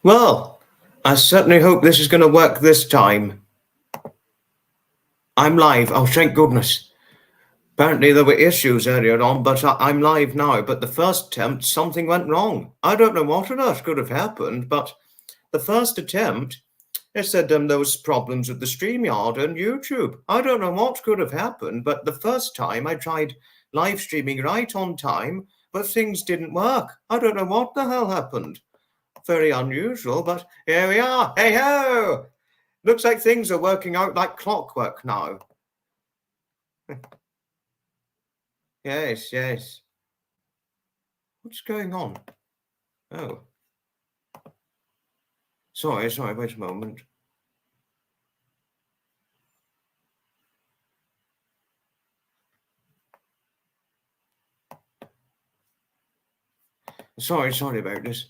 Well, I certainly hope this is going to work this time. I'm live. Oh, thank goodness. Apparently there were issues earlier on, but I'm live now. But the first attempt, something went wrong. I don't know what on earth could have happened, but the first attempt, it said there was problems with the StreamYard and YouTube. I don't know what could have happened, but the first time I tried live streaming right on time, but things didn't work. I don't know what the hell happened. Very unusual, but here we are. Hey ho! Looks like things are working out like clockwork now. Yes, yes. What's going on? Oh. Sorry, wait a moment. Sorry about this.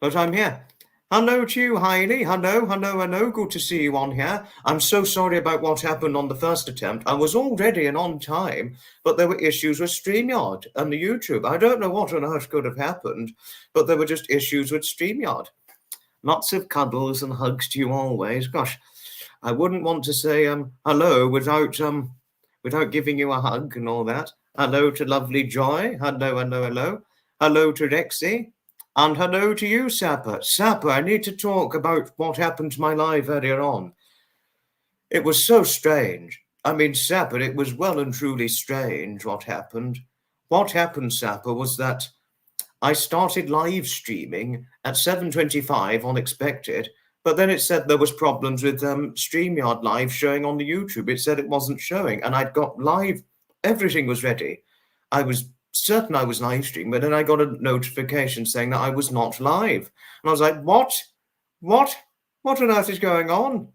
But I'm here. Hello to you, Heidi. Hello. Good to see you on here. I'm so sorry about what happened on the first attempt. I was all ready and on time, but there were issues with StreamYard and the YouTube. I don't know what on earth could have happened, but there were just issues with StreamYard. Lots of cuddles and hugs to you always. Gosh, I wouldn't want to say hello without giving you a hug and all that. Hello to lovely Joy. Hello. Hello to Rexy. And hello to you, Sapper. Sapper, I need to talk about what happened to my live earlier on. It was so strange. I mean, Sapper, it was well and truly strange what happened. What happened, Sapper, was that I started live streaming at 7:25 unexpected, but then it said there was problems with StreamYard Live showing on the YouTube. It said it wasn't showing, and I'd got live. Everything was ready. I was certain I was live streaming, but then I got a notification saying that I was not live. And I was like, what? What on earth is going on?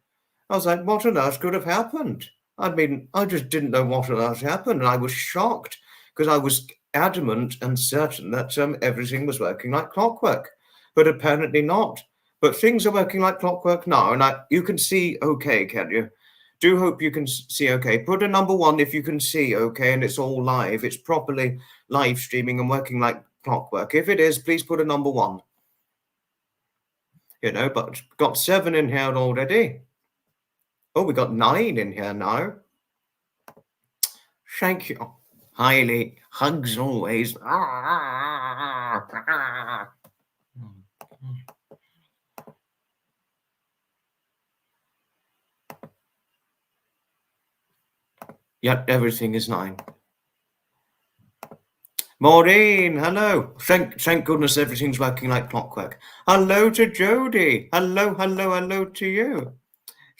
I was like, what on earth could have happened? I mean, I just didn't know what on earth happened. And I was shocked because I was adamant and certain that everything was working like clockwork, but apparently not. But things are working like clockwork now, and you can see okay, can you? Do hope you can see okay. Put a number 1 if you can see okay, and it's all live. It's properly live streaming and working like clockwork. If it is, please put a number 1. You know, but got 7 in here already. Oh, we got 9 in here now. Thank you. Highly. Hugs always. Yet everything is 9. Maureen, hello. Thank goodness everything's working like clockwork. Hello to Jody. Hello to you.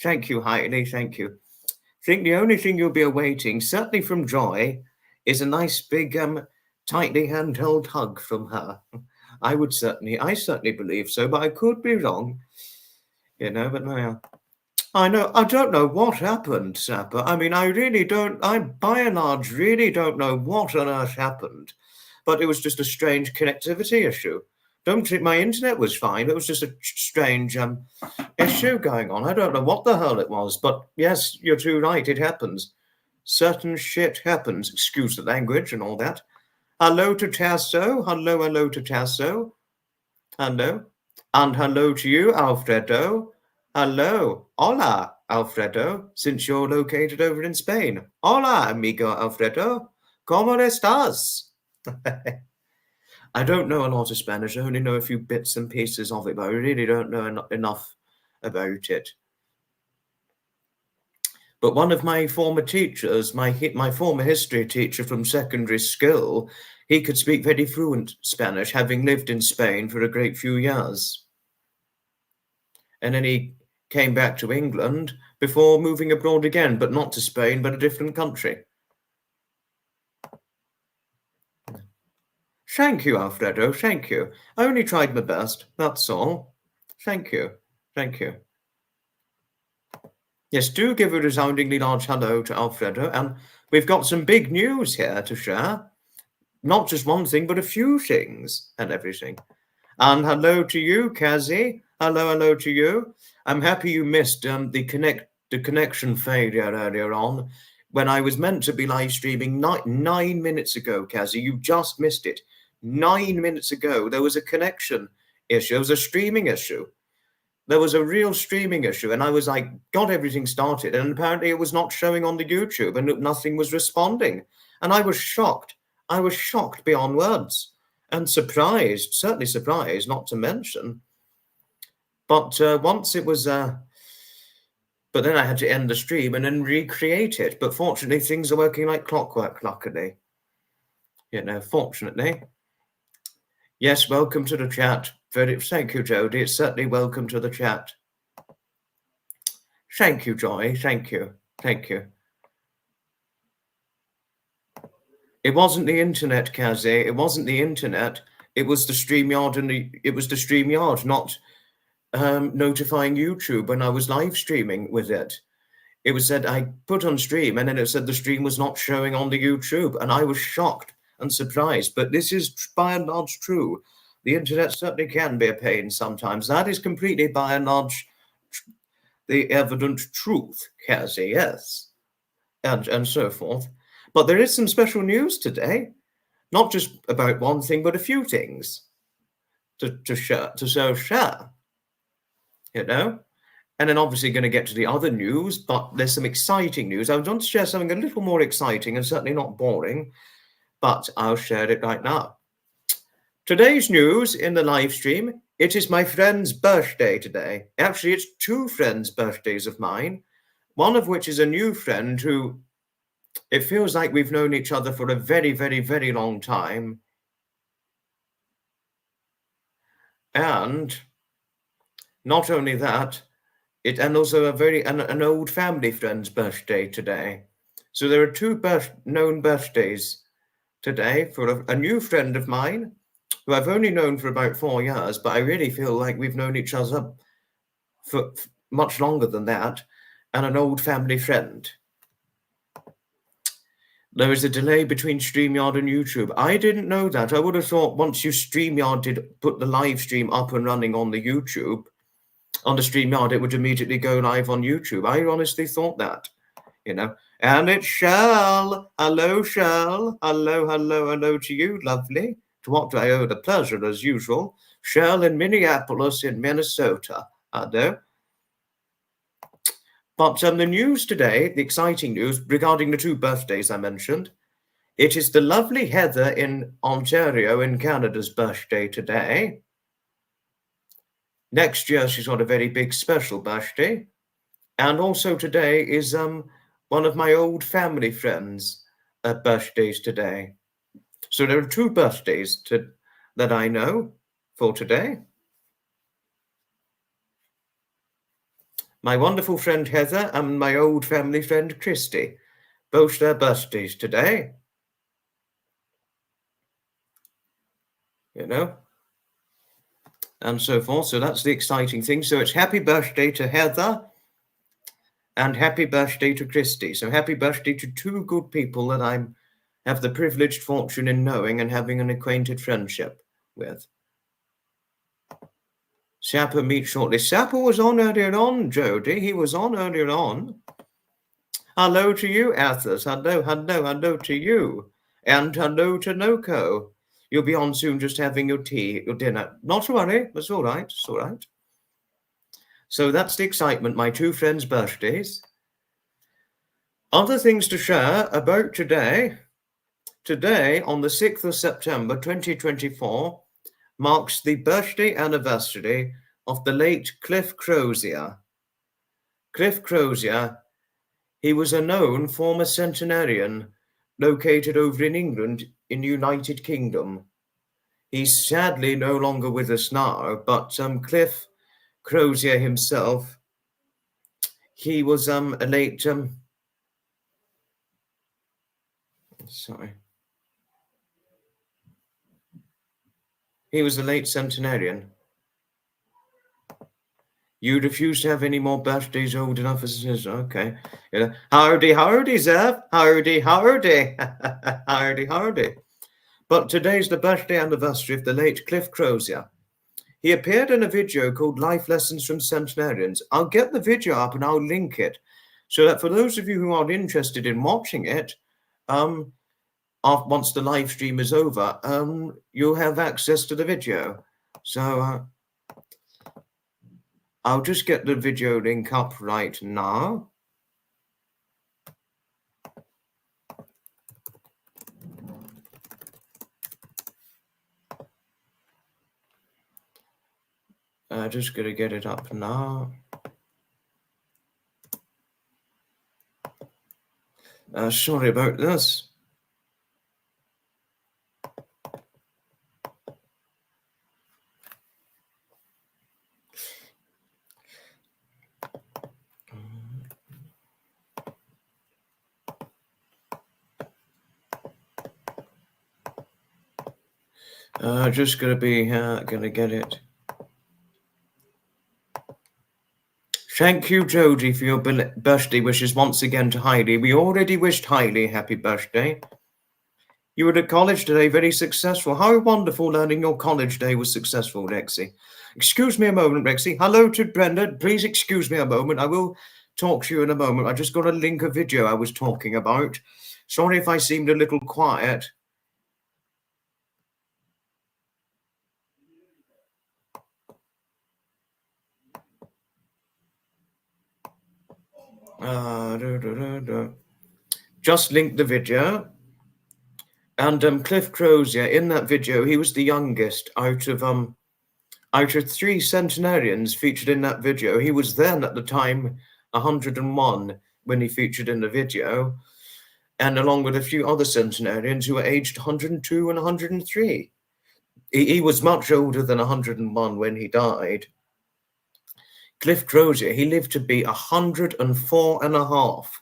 Thank you, Heidi. Thank you. I think the only thing you'll be awaiting, certainly from Joy, is a nice big tightly handheld hug from her. I certainly believe so, but I could be wrong. You know, but no. I don't know what happened, Sapper. I mean, I by and large really don't know what on earth happened, but it was just a strange connectivity issue. Don't think my internet was fine. It was just a strange issue going on. I don't know what the hell it was, but yes, you're too right. It happens. Certain shit happens. Excuse the language and all that. Hello to Tasso. Hello to Tasso. Hello. And hello to you, Alfredo. Hello. Hola, Alfredo, since you're located over in Spain. Hola, amigo Alfredo. ¿Cómo estás? I don't know a lot of Spanish. I only know a few bits and pieces of it, but I really don't know enough about it. But one of my former teachers, my former history teacher from secondary school, he could speak very fluent Spanish, having lived in Spain for a great few years. And then he came back to England before moving abroad again, but not to Spain, but a different country. Thank you, Alfredo. Thank you. I only tried my best. That's all. Thank you. Yes, do give a resoundingly large hello to Alfredo. And we've got some big news here to share. Not just one thing, but a few things and everything. And hello to you, Kazi. Hello to you. I'm happy you missed the connection failure earlier on when I was meant to be live streaming 9 minutes ago, Kazi. You just missed it. 9 minutes ago, there was a connection issue. There was a streaming issue. there was a real streaming issue, and I was like, got everything started, and apparently it was not showing on the YouTube, and nothing was responding. And I was shocked. I was shocked beyond words, and surprised, certainly surprised, not to mention. But once it was, but then I had to end the stream and then recreate it. But fortunately, things are working like clockwork, luckily. You know, fortunately. Yes, welcome to the chat. Thank you, Jodie. It's certainly welcome to the chat. Thank you, Joy. Thank you. Thank you. It wasn't the internet, Kazi. It wasn't the internet. It was the StreamYard, and it was the StreamYard not notifying YouTube when I was live streaming with it. It was said I put on stream, and then it said the stream was not showing on the YouTube, and I was shocked and surprised. But this is by and large true. The internet certainly can be a pain sometimes. That is completely by and large the evident truth, Kazi, yes, and so forth. But there is some special news today, not just about one thing, but a few things to share, you know. And then obviously going to get to the other news, but there's some exciting news. I want to share something a little more exciting and certainly not boring, but I'll share it right now. Today's news in the live stream, it is my friend's birthday today. Actually, it's two friends' birthdays of mine, one of which is a new friend who it feels like we've known each other for a very, very, very long time. And not only that, and also an old family friend's birthday today. So there are two known birthdays today for a new friend of mine who I've only known for about 4 years, but I really feel like we've known each other for much longer than that, and an old family friend. There is a delay between StreamYard and YouTube. I didn't know that. I would have thought once you StreamYard put the live stream up and running on the YouTube, on the StreamYard, it would immediately go live on YouTube. I honestly thought that, you know. And it's Shell. Hello, Shell. Hello, hello, hello to you, lovely. To what do I owe the pleasure, as usual? Shell in Minneapolis in Minnesota. Hello. But the news today, the exciting news regarding the two birthdays I mentioned, it is the lovely Heather in Ontario in Canada's birthday today. Next year, she's got a very big special birthday. And also today is one of my old family friends' birthdays today. So there are two birthdays that I know for today. My wonderful friend Heather and my old family friend Christy, both their birthdays today. You know, and so forth. So that's the exciting thing. So it's happy birthday to Heather and happy birthday to Christy. So happy birthday to two good people that I have the privileged fortune in knowing and having an acquainted friendship with. Sapper meets shortly. Sapper was on earlier on, Jody. He was on earlier on. Hello to you, Athos. Hello, hello, hello to you. And hello to Noko. You'll be on soon just having your tea, your dinner. Not to worry. It's all right. It's all right. So that's the excitement, my two friends' birthdays. Other things to share about today. Today, on the 6th of September, 2024, marks the birthday anniversary of the late Cliff Crosia. Cliff Crosia, he was a known former centenarian located over in England in the United Kingdom. He's sadly no longer with us now, but Cliff Crosia himself, he was a late... sorry. He was a late centenarian. You refuse to have any more birthdays old enough as it is. Okay. Yeah. Howdy, howdy, Zev. Howdy, howdy. Howdy, howdy. But today's the birthday anniversary of the late Cliff Crosia. He appeared in a video called Life Lessons from Centenarians. I'll get the video up and I'll link it so that for those of you who aren't interested in watching it, once the live stream is over, you'll have access to the video. So I'll just get the video link up right now. Just gonna get it up now. Sorry about this. Just gonna be gonna get it. Thank you, Jodie, for your birthday wishes once again to Heidi. We already wished Heidi happy birthday. You were at college today, very successful. How wonderful learning your college day was successful, Rexy. Excuse me a moment, Rexy. Hello to Brenda. Please excuse me a moment. I will talk to you in a moment. I just got to link a video I was talking about. Sorry if I seemed a little quiet. Just linked the video. And Cliff Crosia, in that video, he was the youngest out of 3 centenarians featured in that video. He was then at the time 101 when he featured in the video, and along with a few other centenarians who were aged 102 and 103. He was much older than 101 when he died. Cliff Crosia, he lived to be 104 and a half.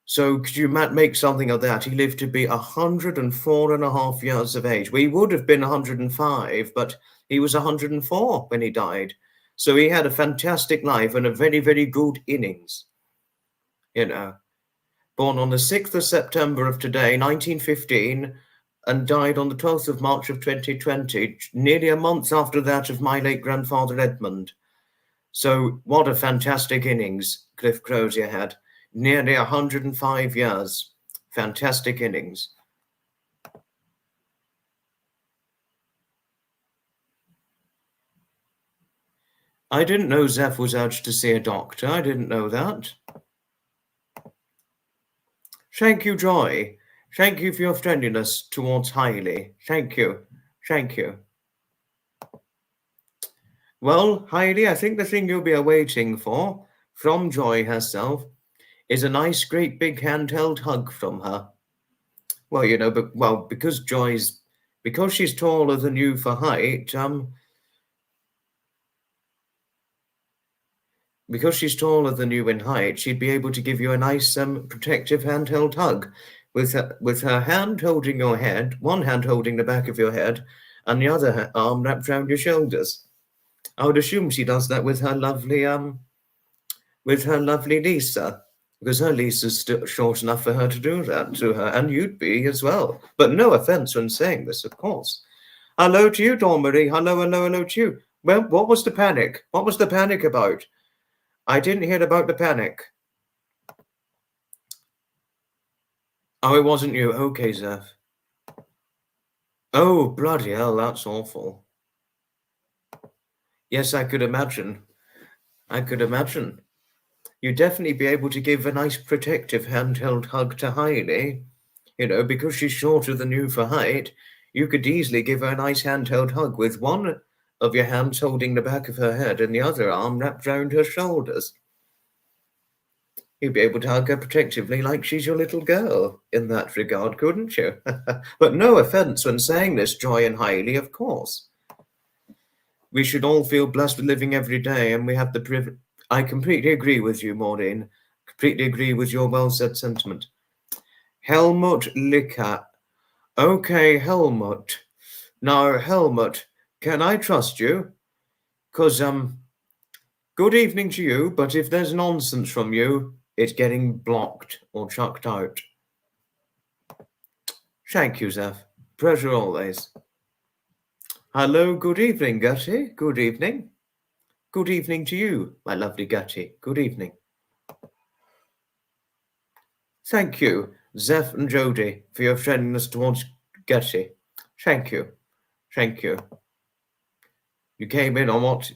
So could you make something of that? He lived to be 104 and a half years of age. Well, he would have been 105, but he was 104 when he died. So he had a fantastic life and a very, very good innings. You know, born on the 6th of September of today, 1915, and died on the 12th of March of 2020, nearly a month after that of my late grandfather Edmund. So what a fantastic innings Cliff Crosia had. Nearly 105 years. Fantastic innings. I didn't know Zeph was urged to see a doctor. I didn't know that. Thank you, Joy. Thank you for your friendliness towards Hailey. Thank you. Thank you. Well, Hailey, I think the thing you'll be awaiting for, from Joy herself, is a nice, great, big handheld hug from her. Well, you know, because she's taller than you for height, because she's taller than you in height, she'd be able to give you a nice, protective handheld hug, with her hand holding your head, one hand holding the back of your head, and the other arm wrapped around your shoulders. I would assume she does that with her lovely Lisa, because her Lisa's still short enough for her to do that to her, and you'd be as well. But no offense when saying this, of course. Hello to you, Dawn Marie. Hello to you. Well, what was the panic? What was the panic about? I didn't hear about the panic. Oh, it wasn't you. Okay, Zeph. Oh, bloody hell, that's awful. Yes, I could imagine. I could imagine. You'd definitely be able to give a nice protective handheld hug to Hailey. You know, because she's shorter than you for height, you could easily give her a nice handheld hug with one of your hands holding the back of her head and the other arm wrapped round her shoulders. You'd be able to hug her protectively like she's your little girl in that regard, couldn't you? But no offense when saying this, Joy and Hailey, of course. We should all feel blessed with living every day, and we have the privilege. I completely agree with you, Maureen. Completely agree with your well-said sentiment. Helmut Licker. Okay, Helmut. Now, Helmut, can I trust you? 'Cause, good evening to you, but if there's nonsense from you, it's getting blocked or chucked out. Thank you, Zeph. Pleasure always. Hello, good evening, Gutty. Good evening. Good evening to you, my lovely Gutty. Good evening. Thank you, Zeph and Jody, for your friendliness towards Gutty. Thank you. Thank you. You came in on what?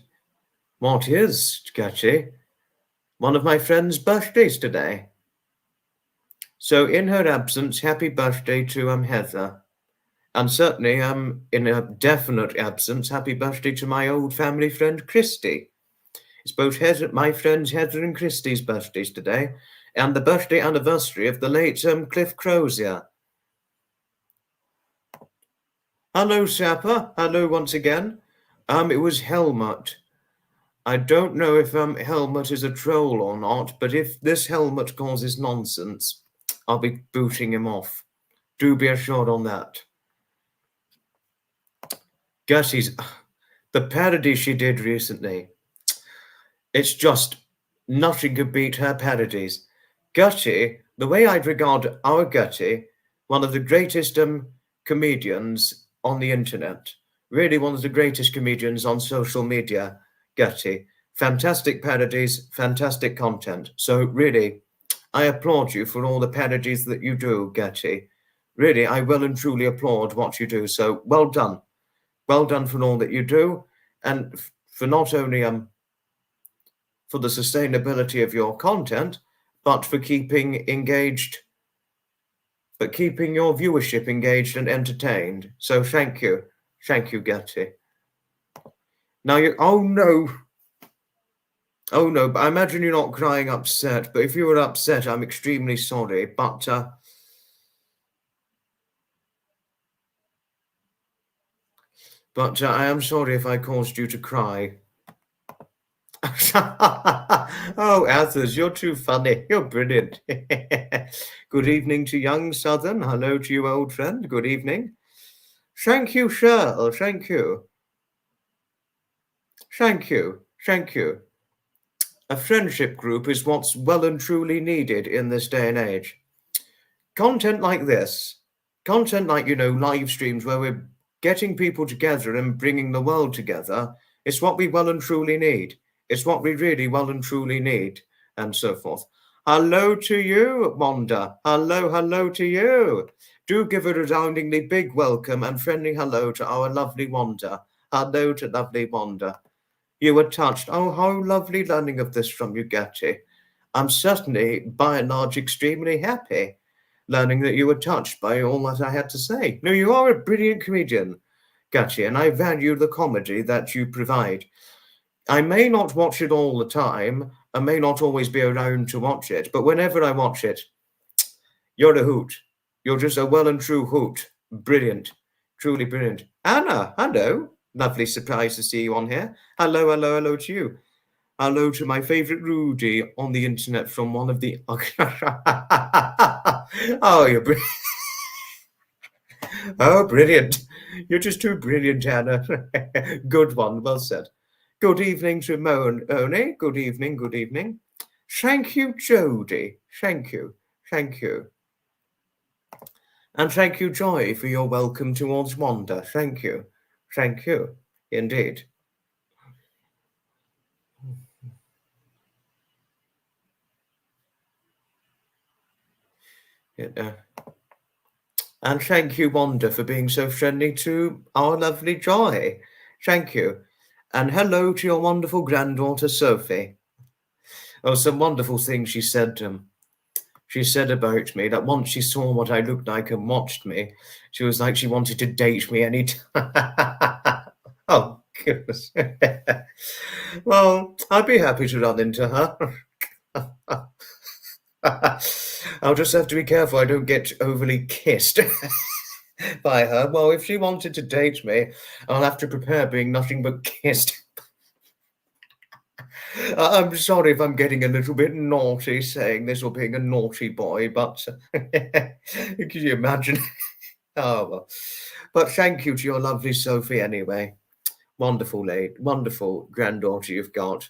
What is, Getty? One of my friend's birthdays today. So in her absence, happy birthday to Heather. And certainly, in a definite absence, happy birthday to my old family friend Christy. It's both my friends Heather and Christy's birthdays today, and the birthday anniversary of the late Cliff Crosia. Hello, Sapper. Hello once again. It was Helmut. I don't know if Helmut is a troll or not, but if this Helmut causes nonsense, I'll be booting him off. Do be assured on that. Gussie's the parody she did recently. It's just nothing could beat her parodies. Gutty, the way I'd regard our Gutty, one of the greatest comedians on the internet, really one of the greatest comedians on social media, Gutty. Fantastic parodies, fantastic content. So really, I applaud you for all the parodies that you do, Gutty. Really, I well and truly applaud what you do. So well done. Well done for all that you do, and for not only for the sustainability of your content, but for keeping engaged, but keeping your viewership engaged and entertained. So thank you, Getty. Now oh no, but I imagine you're not crying upset. But if you were upset, I'm extremely sorry. But I am sorry if I caused you to cry. Oh, Athers, you're too funny. You're brilliant. Good evening to young Southern. Hello to you, old friend. Good evening. Thank you, Cheryl. Thank you. Thank you. Thank you. A friendship group is what's well and truly needed in this day and age. Content like this, content like, live streams where we're getting people together and bringing the world together, it's what we well and truly need. It's what we really well and truly need, and so forth. Hello to you, Wanda. Hello to you. Do give a resoundingly big welcome and friendly hello to our lovely Wanda. Hello to lovely Wanda. You were touched. Oh, how lovely learning of this from you, Getty. I'm certainly, by and large, extremely happy learning that you were touched by all that I had to say. No, you are a brilliant comedian, Getty, and I value the comedy that you provide. I may not watch it all the time. I may not always be around to watch it, but whenever I watch it, you're a hoot. You're just a well and true hoot. Brilliant. Truly brilliant. Anna, hello. Lovely surprise to see you on here. Hello to you. Hello to my favourite Rudy on the internet from one of the... Oh, you're brilliant. Oh, brilliant. You're just too brilliant, Anna. Good one. Well said. Good evening to Oni. Good evening. Thank you, Jody. Thank you. And thank you, Joy, for your welcome towards Wanda. Thank you. Indeed. And thank you, Wanda, for being so friendly to our lovely Joy. Thank you. And hello to your wonderful granddaughter, Sophie. Oh, some wonderful things she said about me, that once she saw what I looked like and watched me, she was like she wanted to date me any time. Oh, goodness. Well, I'd be happy to run into her. I'll just have to be careful I don't get overly kissed by her. Well, if she wanted to date me, I'll have to prepare being nothing but kissed. I'm sorry if I'm getting a little bit naughty saying this or being a naughty boy, but can you imagine? Oh, well. But thank you to your lovely Sophie anyway. Wonderful granddaughter you've got.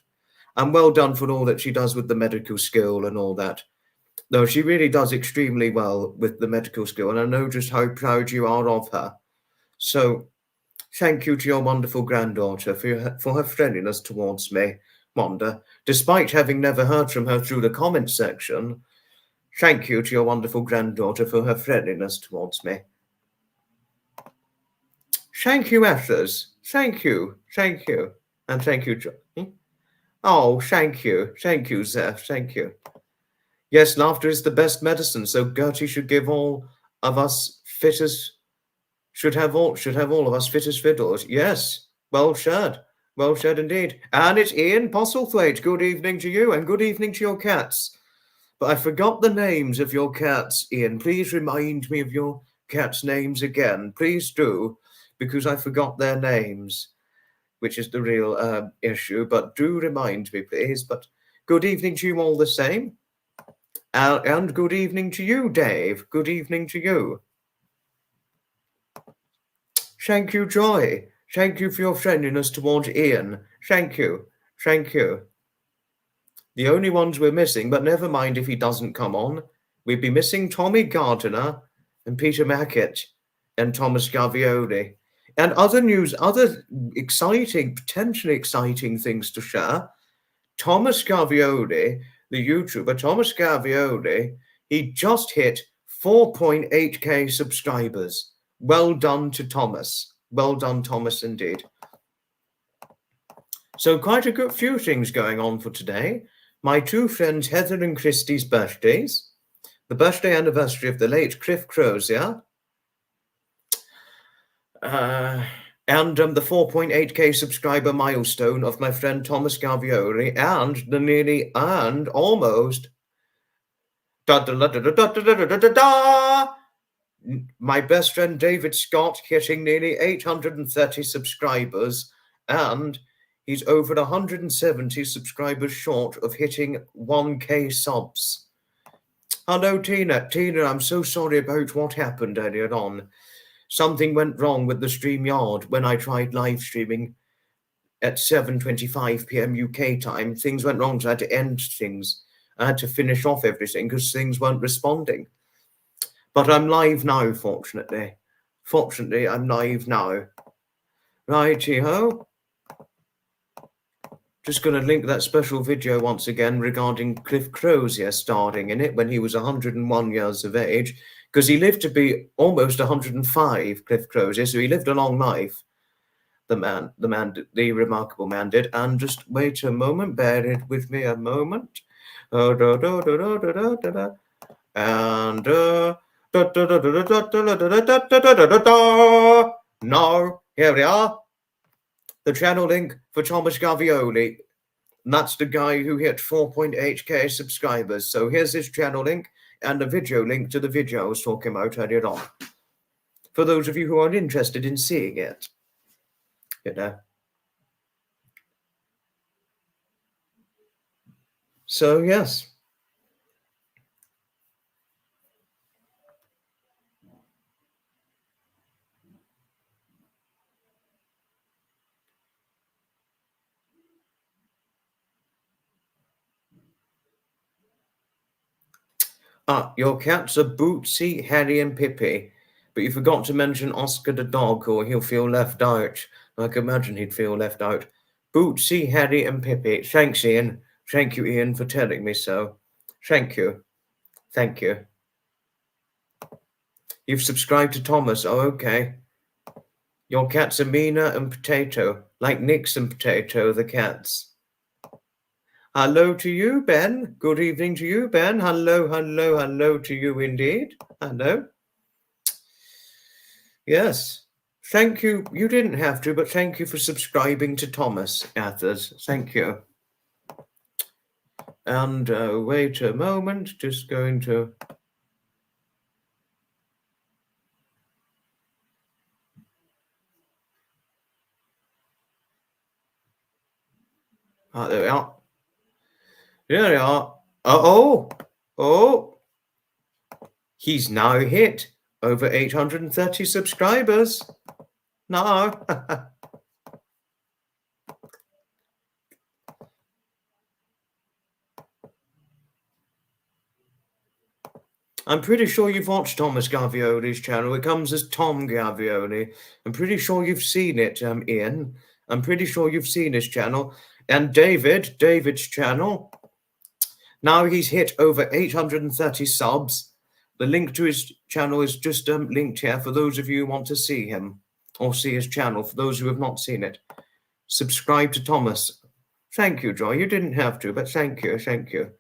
And well done for all that she does with the medical skill and all that. No, she really does extremely well with the medical skill, and I know just how proud you are of her. So thank you to your wonderful granddaughter for her friendliness towards me, Wanda. Despite having never heard from her through the comment section, thank you to your wonderful granddaughter for her friendliness towards me. Thank you, Ethers. Thank you. And thank you, John. Oh, thank you, Zeph, thank you. Yes, laughter is the best medicine. So Gertie should give all of us fit as should have all of us fit as fiddles. Yes, well said indeed. And it's Ian Postlethwaite. Good evening to you, and good evening to your cats. But I forgot the names of your cats, Ian. Please remind me of your cats' names again. Please do, because I forgot their names, which is the real issue. But do remind me, please. But good evening to you all the same. And good evening to you, Dave. Good evening to you. Thank you, Joy. Thank you for your friendliness towards Ian. Thank you. Thank you. The only ones we're missing, but never mind if he doesn't come on. We'd be missing Tommy Gardiner and Peter Mackett and Thomas Gavioli. And other news, other exciting, potentially exciting things to share. Thomas Gavioli, the YouTuber Thomas Gavioli, he just hit 4.8k subscribers. Well done to Thomas. Well done, Thomas, indeed. So quite a good few things going on for today. My two friends Heather and Christie's birthdays, the birthday anniversary of the late Cliff Crosia, and the 4.8k subscriber milestone of my friend Thomas Gavioli, and the nearly and almost my best friend David Scott hitting nearly 830 subscribers, and he's over 170 subscribers short of hitting 1k subs. Hello, Tina. Tina, I'm so sorry about what happened earlier on. Something went wrong with the StreamYard when I tried live streaming at 7:25 p.m. UK time. Things went wrong, so I had to end things. I had to finish off everything because things weren't responding. But I'm live now, fortunately. Fortunately, I'm live now. Righty-ho. Just going to link that special video once again regarding Cliff Crosia starring in it when he was 101 years of age, because he lived to be almost 105, Cliff Crosia, so he lived a long life. The remarkable man did. And just wait a moment, bear it with me a moment. And now, here we are. The channel link for Thomas Gavioli. And that's the guy who hit 4.8k subscribers. So here's his channel link and a video link to the video I was talking about earlier on. For those of you who are interested in seeing it. You know. So, yes. Your cats are Bootsy, Harry, and Pippi, but you forgot to mention Oscar the dog, or he'll feel left out. I can imagine he'd feel left out. Bootsy, Harry, and Pippi. Thanks, Ian. Thank you, Ian, for telling me so. Thank you. Thank you. You've subscribed to Thomas. Oh, okay. Your cats are Mina and Potato, like Nix and Potato, the cats. Hello to you, Ben. Good evening to you, Ben. Hello, hello, hello to you indeed. Hello. Yes. Thank you. You didn't have to, but thank you for subscribing to Thomas Athers. Thank you. And wait a moment. Just going to... there we are. There we are. Oh. He's now hit over 830 subscribers. No. I'm pretty sure you've watched Thomas Gavioli's channel. It comes as Tom Gavioli. I'm pretty sure you've seen it, Ian. I'm pretty sure you've seen his channel. And David's channel. Now he's hit over 830 subs. The link to his channel is just linked here for those of you who want to see him or see his channel, for those who have not seen it. Subscribe to Thomas. Thank you, Joy. You didn't have to, but thank you. Thank you.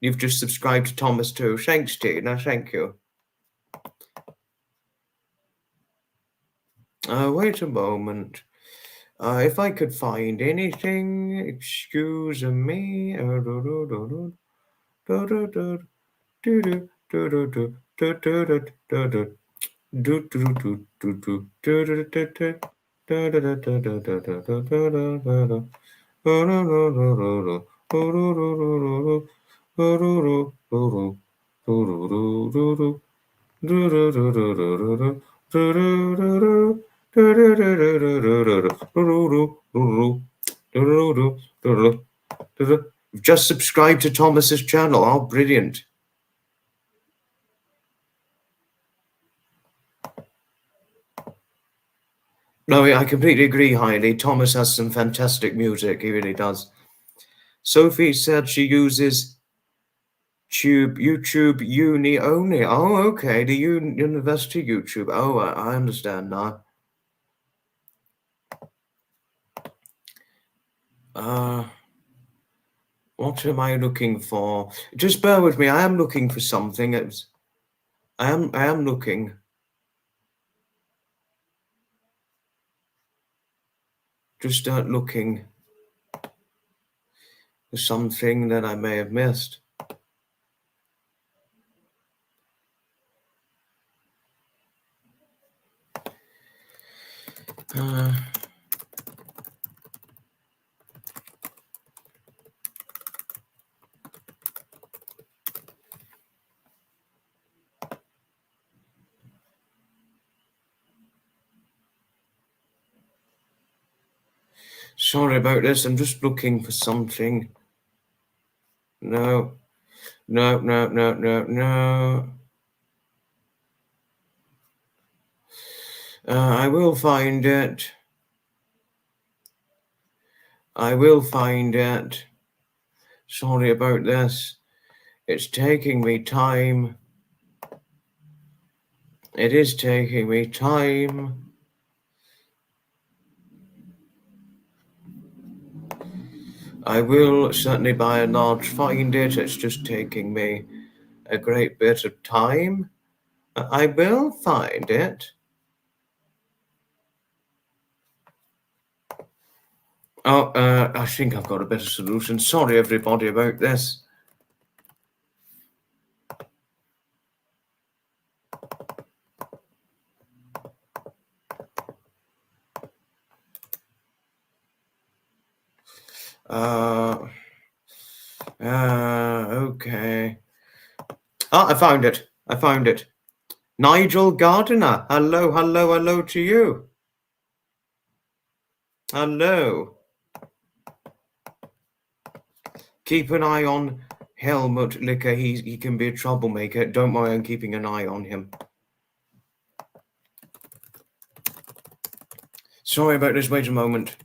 You've just subscribed to Thomas too. Thanks, Tina. Thank you. Wait a moment. If I could find anything, excuse me. Just subscribe to Thomas's channel. Oh, brilliant. No, I completely agree, Heidi. Thomas has some fantastic music. He really does. Sophie said she uses YouTube Uni only. Oh, okay. The university YouTube. Oh, I understand now. What am I looking for? Just bear with me. I am looking for something. I am looking. Just looking for something that I may have missed. Sorry about this. I'm just looking for something. No. I will find it. I will find it. Sorry about this. It's taking me time. It is taking me time. I will certainly by and large find it. It's just taking me a great bit of time. I will find it. Oh, I think I've got a better solution. Sorry, everybody, about this. Okay. I found it. I found it. Nigel Gardiner. Hello to you. Hello. Keep an eye on Helmut Licker. He can be a troublemaker. Don't worry, I'm keeping an eye on him. Sorry about this. Wait a moment.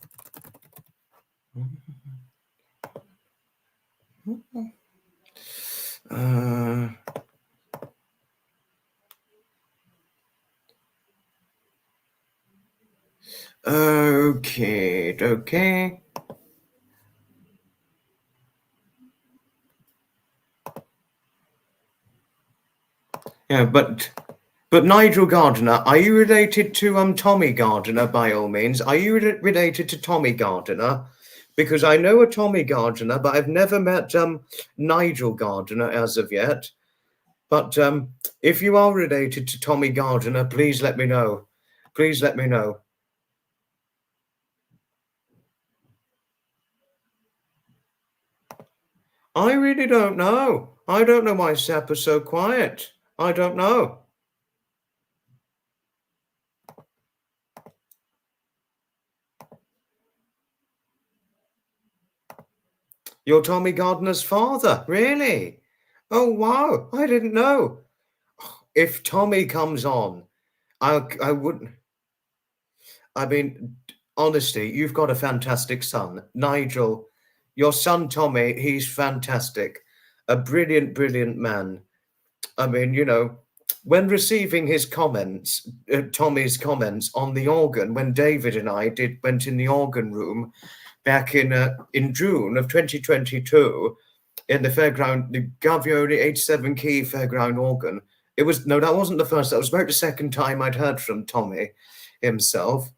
Okay. Yeah, but Nigel Gardiner, are you related to Tommy Gardiner by all means? Are you related to Tommy Gardiner? Because I know a Tommy Gardiner, but I've never met Nigel Gardiner as of yet. But if you are related to Tommy Gardiner, please let me know. Please let me know. I really don't know. I don't know why Sep is so quiet. I don't know. You're Tommy Gardiner's father, really? Oh, wow. I didn't know. If Tommy comes on, I wouldn't. I mean, honestly, you've got a fantastic son. Nigel, your son Tommy, he's fantastic. A brilliant, brilliant man. I mean, when receiving his comments, Tommy's comments on the organ, when David and I went in the organ room back in June of 2022 in the fairground, the Gavioli 87 key fairground organ. It was, no, that wasn't the first. That was about the second time I'd heard from Tommy himself.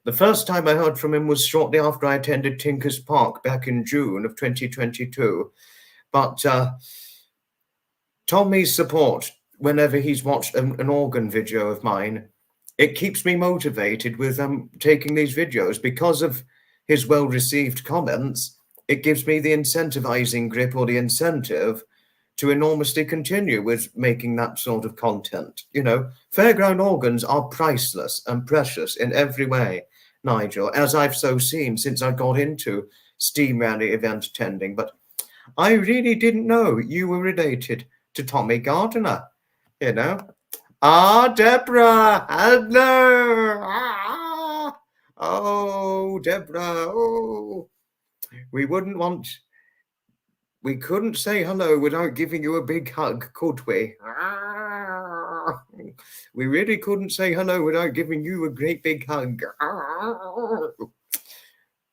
The first time I heard from him was shortly after I attended Tinker's Park back in June of 2022. But Tommy's support, whenever he's watched an organ video of mine, it keeps me motivated with taking these videos. Because of his well-received comments, it gives me the incentivizing grip or the incentive to enormously continue with making that sort of content. You know, fairground organs are priceless and precious in every way, Nigel, as I've so seen since I got into Steam Rally event attending. But I really didn't know you were related to Tommy Gardiner, you know. Ah, Deborah, hello. Ah, oh, Deborah, oh. We couldn't say hello without giving you a big hug, could we? Ah, we really couldn't say hello without giving you a great big hug. Ah.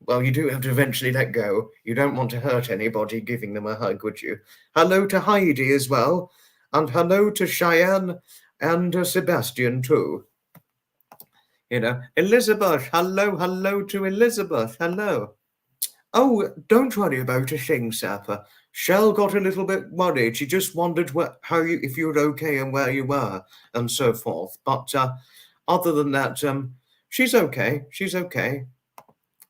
Well, you do have to eventually let go. You don't want to hurt anybody giving them a hug, would you? Hello to Heidi as well. And hello to Cheyenne and Sebastian too. You know, Elizabeth, hello to Elizabeth, hello. Oh, don't worry about a thing, Sapper. Shell got a little bit worried. She just wondered if you were okay and where you were and so forth. But other than that, she's okay. She's okay.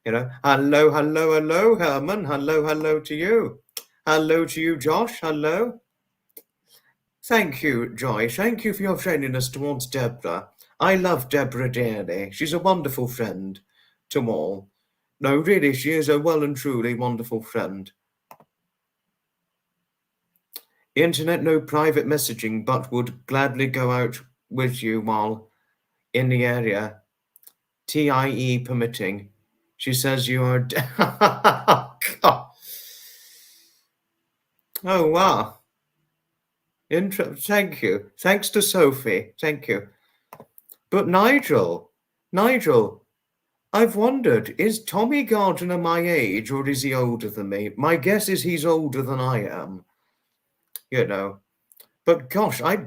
You know, hello, Herman. Hello to you. Hello to you, Josh. Hello. Thank you, Joy. Thank you for your friendliness towards Deborah. I love Deborah dearly. She's a wonderful friend to all. No, really, she is a well and truly wonderful friend. Internet, no private messaging, but would gladly go out with you while in the area. TIE permitting. She says you are... Oh, wow. Thank you. Thanks to Sophie. Thank you. But Nigel, I've wondered, is Tommy Gardiner my age or is he older than me? My guess is he's older than I am, you know. But gosh, I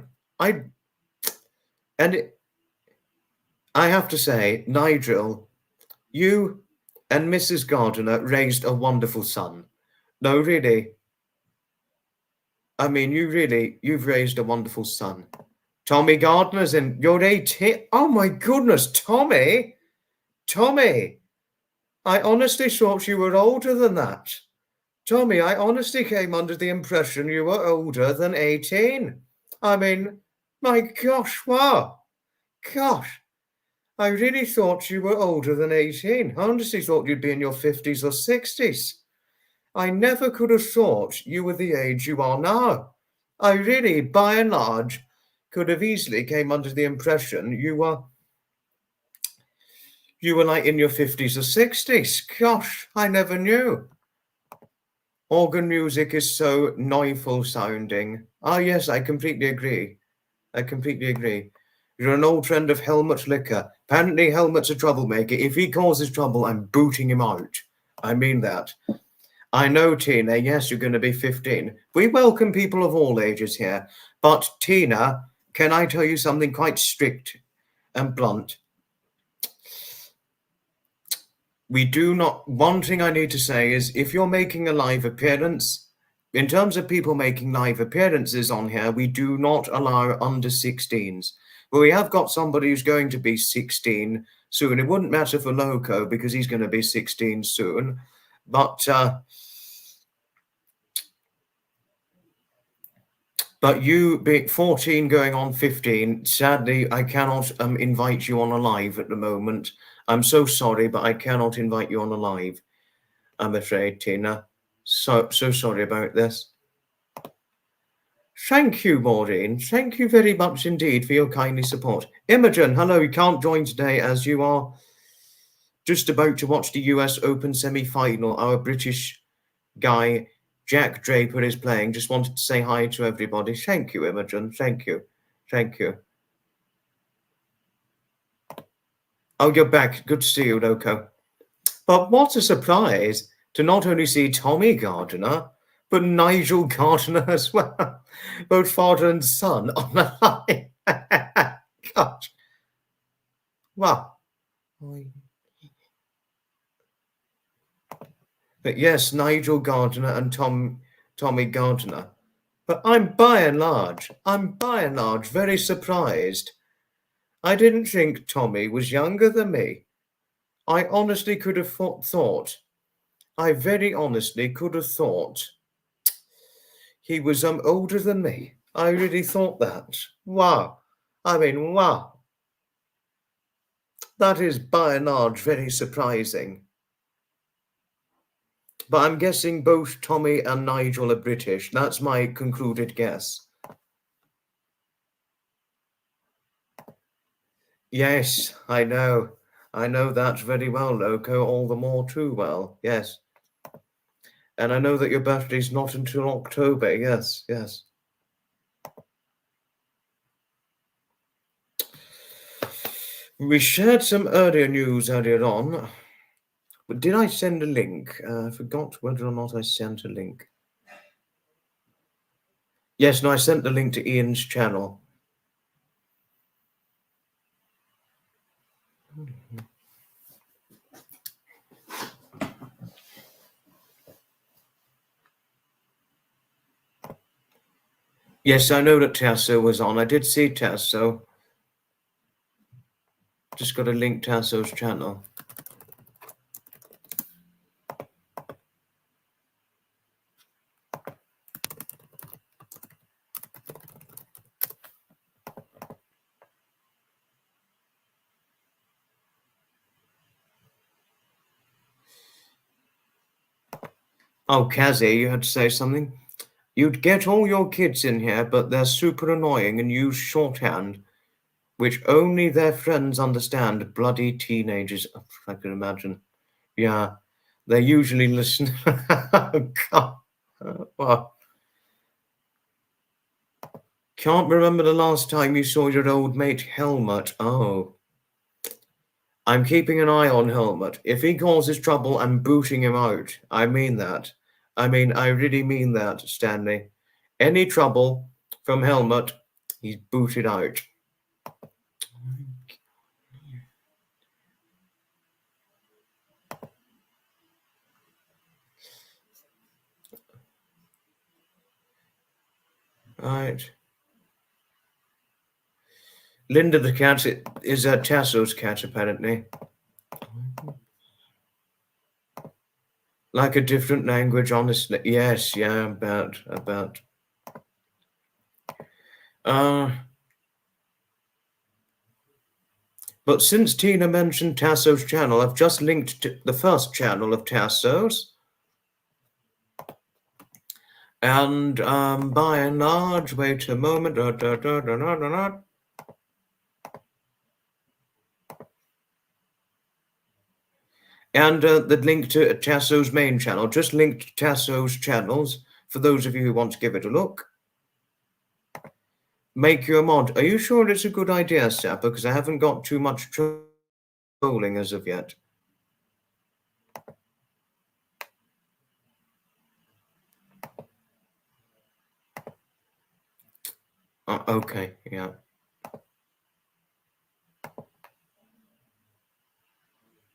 have to say, Nigel, you and Mrs. Gardiner raised a wonderful son. No, really. I mean, you've raised a wonderful son. Tommy Gardiner's in, you're 18. Oh my goodness, Tommy. I honestly thought you were older than that. Tommy, I honestly came under the impression you were older than 18. I mean, my gosh, wow. Gosh, I really thought you were older than 18. I honestly thought you'd be in your 50s or 60s. I never could have thought you were the age you are now. I really, by and large, could have easily came under the impression you were like in your 50s or 60s. Gosh, I never knew. Organ music is so noiseful sounding. Ah, yes, I completely agree. You're an old friend of Helmut's liquor. Apparently Helmut's a troublemaker. If he causes trouble, I'm booting him out. I mean that. I know, Tina, yes, you're going to be 15. We welcome people of all ages here. But, Tina, can I tell you something quite strict and blunt? One thing I need to say is, if you're making a live appearance, in terms of people making live appearances on here, we do not allow under 16s. But we have got somebody who's going to be 16 soon. It wouldn't matter for Loco because he's going to be 16 soon. But you being 14 going on 15, sadly, I cannot invite you on a live at the moment. I'm so sorry, but I cannot invite you on a live. I'm afraid, Tina. So sorry about this. Thank you, Maureen. Thank you very much indeed for your kindly support. Imogen, hello. You can't join today as you are just about to watch the US Open semi-final. Our British guy, Jack Draper, is playing. Just wanted to say hi to everybody. Thank you, Imogen. Thank you. Oh, you're back. Good to see you, Loco. But what a surprise to not only see Tommy Gardiner, but Nigel Gardiner as well. Both father and son on the line. Gosh. Wow. But yes, Nigel Gardiner and Tommy Gardiner. But I'm by and large very surprised. I didn't think Tommy was younger than me. I honestly could have thought. I very honestly could have thought he was older than me. I really thought that. Wow. I mean, wow. That is by and large very surprising. But I'm guessing both Tommy and Nigel are British. That's my concluded guess. Yes, I know. I know that very well, Loco, all the more too well. Yes. And I know that your birthday's not until October. Yes, yes. We shared some earlier news earlier on. But did I send a link? I forgot whether or not I sent a link. Yes, no, I sent the link to Ian's channel. Yes, I know that Tasso was on. I did see Tasso. Just got to link Tasso's channel. Oh, Kazzy, you had to say something? You'd get all your kids in here, but they're super annoying and use shorthand, which only their friends understand. Bloody teenagers. I can imagine. Yeah, they usually listen. Oh, God. Well, can't remember the last time you saw your old mate Helmut. Oh. I'm keeping an eye on Helmut. If he causes trouble, I'm booting him out. I mean that. I really mean that, Stanley. Any trouble from Helmut, he's booted out. Right. Linda the cat is Tasso's cat, apparently. Like a different language, honestly. Yes, yeah, about. But since Tina mentioned Tasso's channel, I've just linked to the first channel of Tasso's. And by and large, wait a moment. And the link to Tasso's main channel. Just linked Tasso's channels for those of you who want to give it a look. Make you a mod. Are you sure it's a good idea, Sapper? Because I haven't got too much trolling as of yet. Okay, yeah.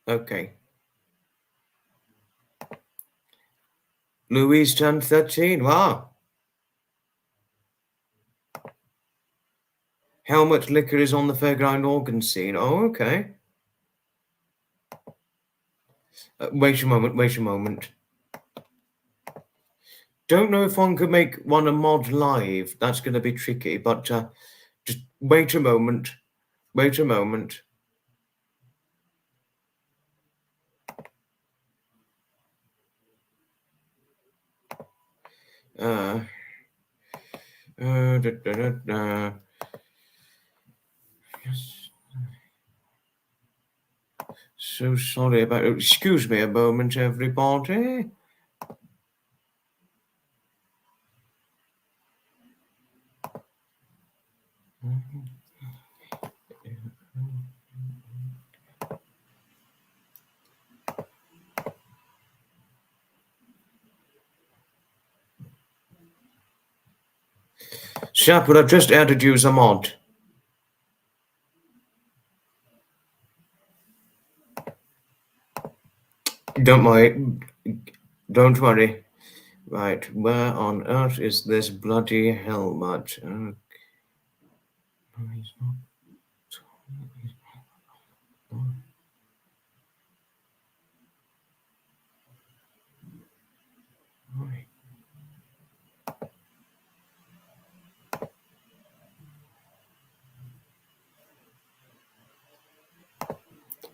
Okay. Louise turned 13. Wow. Helmut Liquor is on the fairground organ scene. Oh, okay. Wait a moment. Don't know if one could make one a mod live. That's going to be tricky, but just wait a moment. Wait a moment. So sorry about it. Excuse me a moment, everybody. Sapper, I've just added you as a mod. Don't worry. Don't worry. Right, where on earth is this bloody helmet?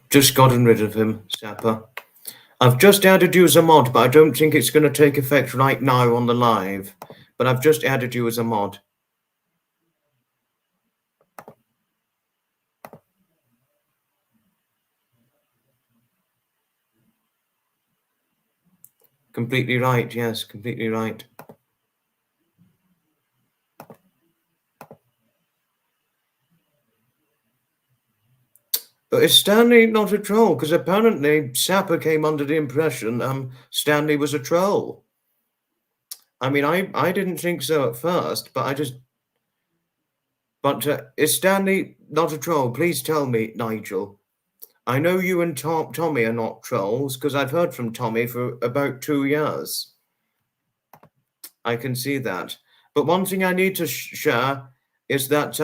Just gotten rid of him, Sapper. I've just added you as a mod, but I don't think it's going to take effect right now on the live. But I've just added you as a mod. Completely right, yes, completely right. But is Stanley not a troll? Because apparently Sapper came under the impression Stanley was a troll. I mean, I didn't think so at first, but is Stanley not a troll? Please tell me, Nigel. I know you and Tommy are not trolls, because I've heard from Tommy for about 2 years. I can see that. But one thing I need to share is that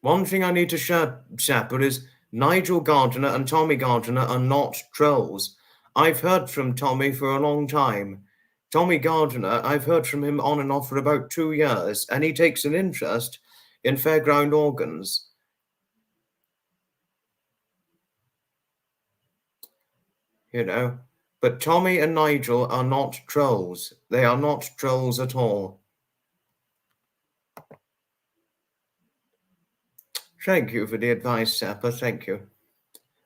one thing I need to share, Sapper, is Nigel Gardiner and Tommy Gardiner are not trolls. I've heard from Tommy for a long time. Tommy Gardiner, I've heard from him on and off for about 2 years, and he takes an interest in fairground organs. You know, but Tommy and Nigel are not trolls. They are not trolls at all. Thank you for the advice, Sapper, thank you.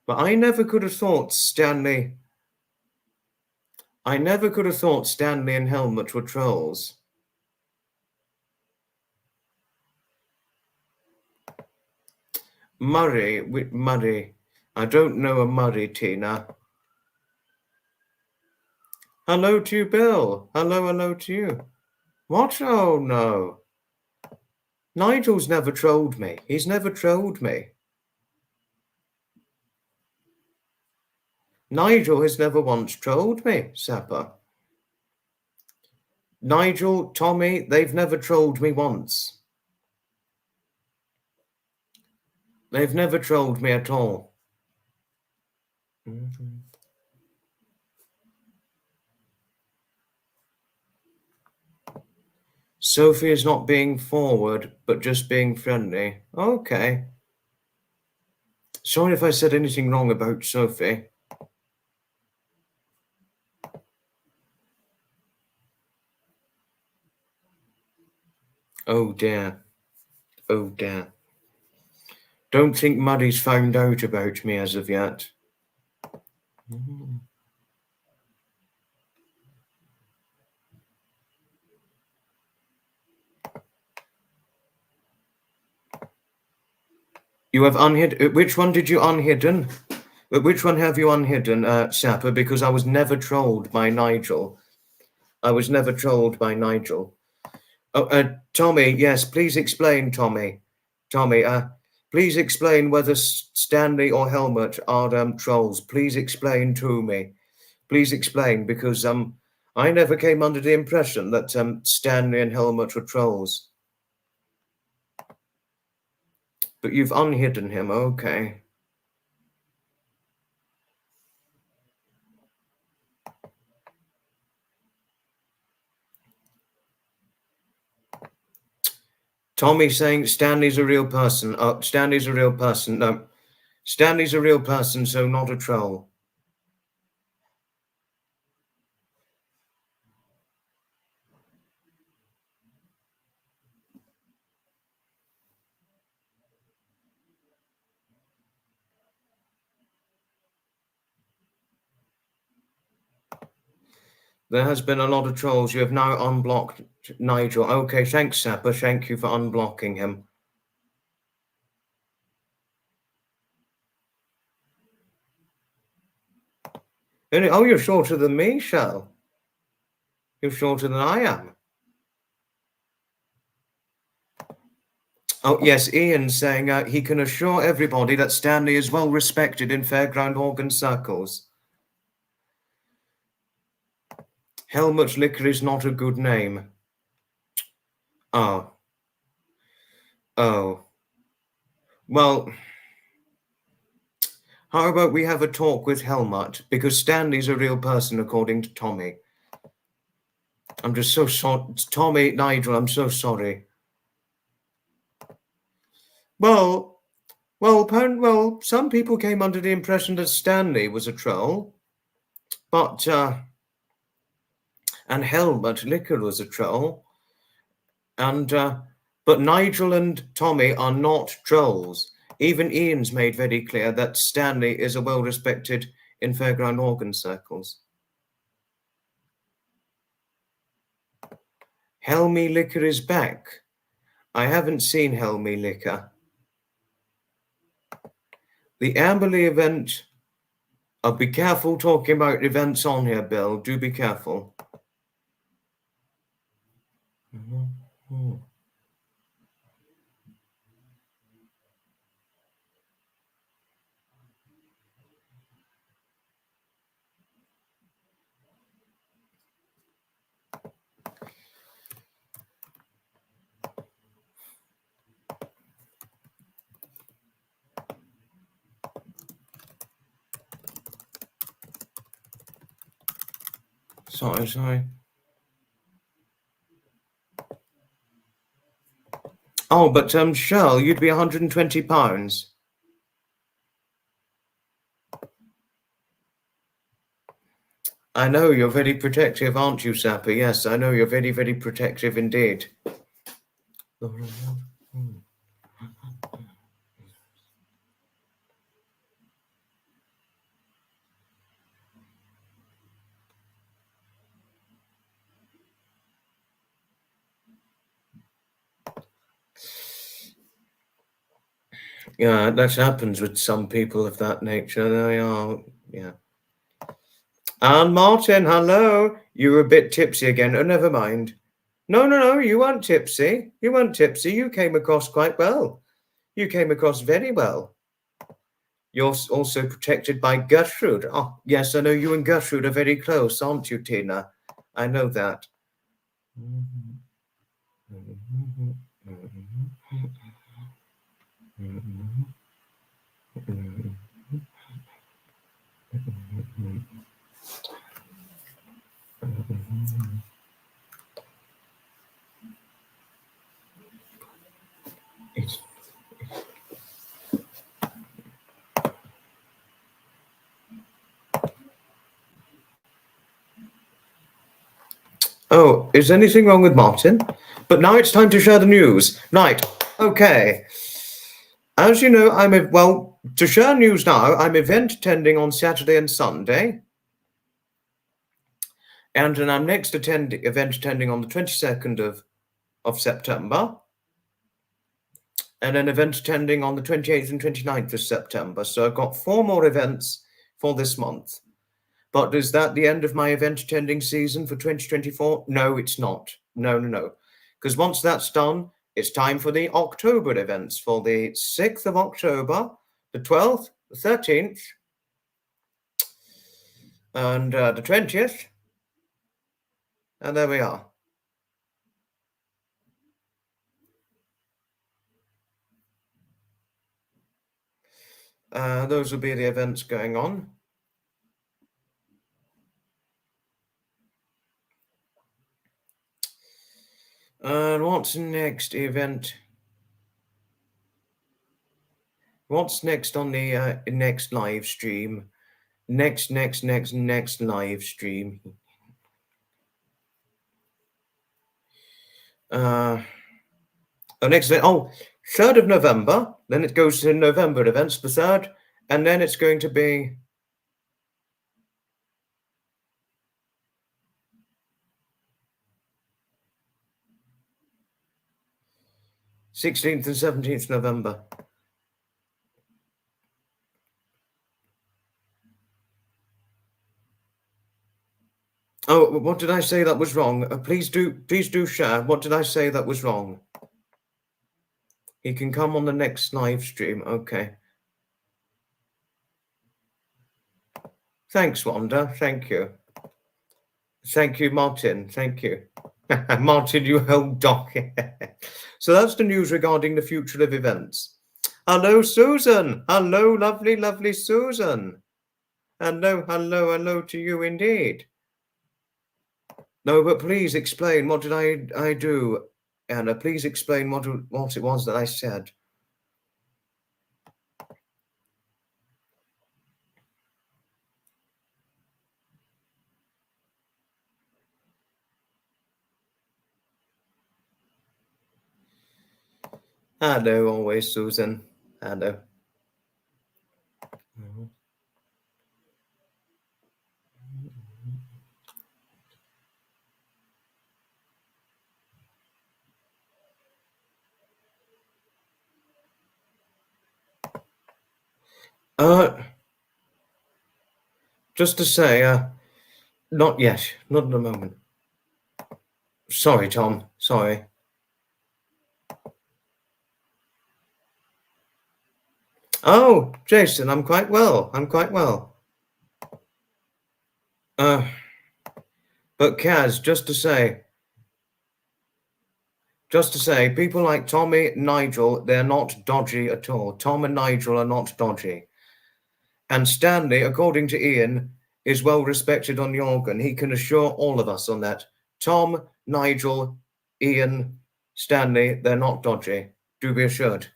But I never could have thought Stanley and Helmut were trolls. Murray. I don't know a Murray, Tina. Hello to you, Bill. Hello to you. What? Oh, no. Nigel's never trolled me. He's never trolled me. Nigel has never once trolled me, Sapper. Nigel, Tommy, they've never trolled me once. They've never trolled me at all. Sophie is not being forward, but just being friendly. Okay. Sorry if I said anything wrong about Sophie. Oh dear. Oh dear. Don't think Muddy's found out about me as of yet. You have unhidden. Which one did you unhidden? Which one have you unhidden, Sapper? Because I was never trolled by Nigel. I was never trolled by Nigel. Oh, Tommy, yes, please explain, Tommy. Tommy, please explain whether Stanley or Helmut are trolls. Please explain to me. Please explain, because I never came under the impression that Stanley and Helmut were trolls. But you've unhidden him, okay. Tommy saying Stanley's a real person. Oh, Stanley's a real person. No, Stanley's a real person, so not a troll. There has been a lot of trolls. You have now unblocked Nigel. Okay, thanks, Sapper. Thank you for unblocking him. Oh, you're shorter than me, Shell. You're shorter than I am. Oh, yes, Ian's saying he can assure everybody that Stanley is well respected in fairground organ circles. Helmut Licker is not a good name. Oh. Oh. Well, how about we have a talk with Helmut, because Stanley's a real person, according to Tommy. I'm just so sorry. Tommy, Nigel, I'm so sorry. Well, some people came under the impression that Stanley was a troll, but and Helmut Licker was a troll, and but Nigel and Tommy are not trolls. Even Ian's made very clear that Stanley is a well-respected in fairground organ circles. Helmy Licker is back. I haven't seen Helmy Licker. The Amberley event. Oh, be careful talking about events on here, Bill. Do be careful. Sorry. Oh, but Shirl, you'd be 120 pounds. I know you're very protective, aren't you, Sapper? Yes, I know you're very, very protective indeed. Yeah, that happens with some people of that nature. They are, yeah. And Martin, hello. You were a bit tipsy again. Oh, never mind. No, you weren't tipsy. You weren't tipsy. You came across quite well. You came across very well. You're also protected by Gertrude. Oh, yes, I know you and Gertrude are very close, aren't you, Tina? I know that. Oh, is anything wrong with Martin? But now it's time to share the news. Right, okay. As you know, to share news now, I'm event attending on Saturday and Sunday. And then I'm next event attending on the 22nd of September. And an event attending on the 28th and 29th of September. So I've got 4 more events for this month. But is that the end of my event attending season for 2024? No, it's not. No. Because once that's done, it's time for the October events for the 6th of October, the 12th, the 13th, and the 20th. And there we are. Those will be the events going on. And what's next event? What's next on the next live stream? Next live stream. Next event. Oh, 3rd of November. Then it goes to November events, the 3rd. And then it's going to be 16th and 17th November. Oh, what did I say that was wrong? Please do share. What did I say that was wrong? He can come on the next live stream. Okay. Thanks, Wanda. Thank you. Thank you, Martin. Thank you. Martin, you old doc. So that's the news regarding the future of events. Hello, Susan. Hello, lovely, lovely Susan. Hello, hello, hello to you indeed. No, but please explain. What did I do, Anna? Please explain what it was that I said. Hello, always, Susan. Hello. Just to say, not yet. Not at the moment. Sorry, Tom. Sorry. Oh, Jason, I'm quite well. I'm quite well. But Kaz, just to say, people like Tommy, Nigel, they're not dodgy at all. Tom and Nigel are not dodgy. And Stanley, according to Ian, is well respected on the organ. He can assure all of us on that. Tom, Nigel, Ian, Stanley, they're not dodgy. Do be assured.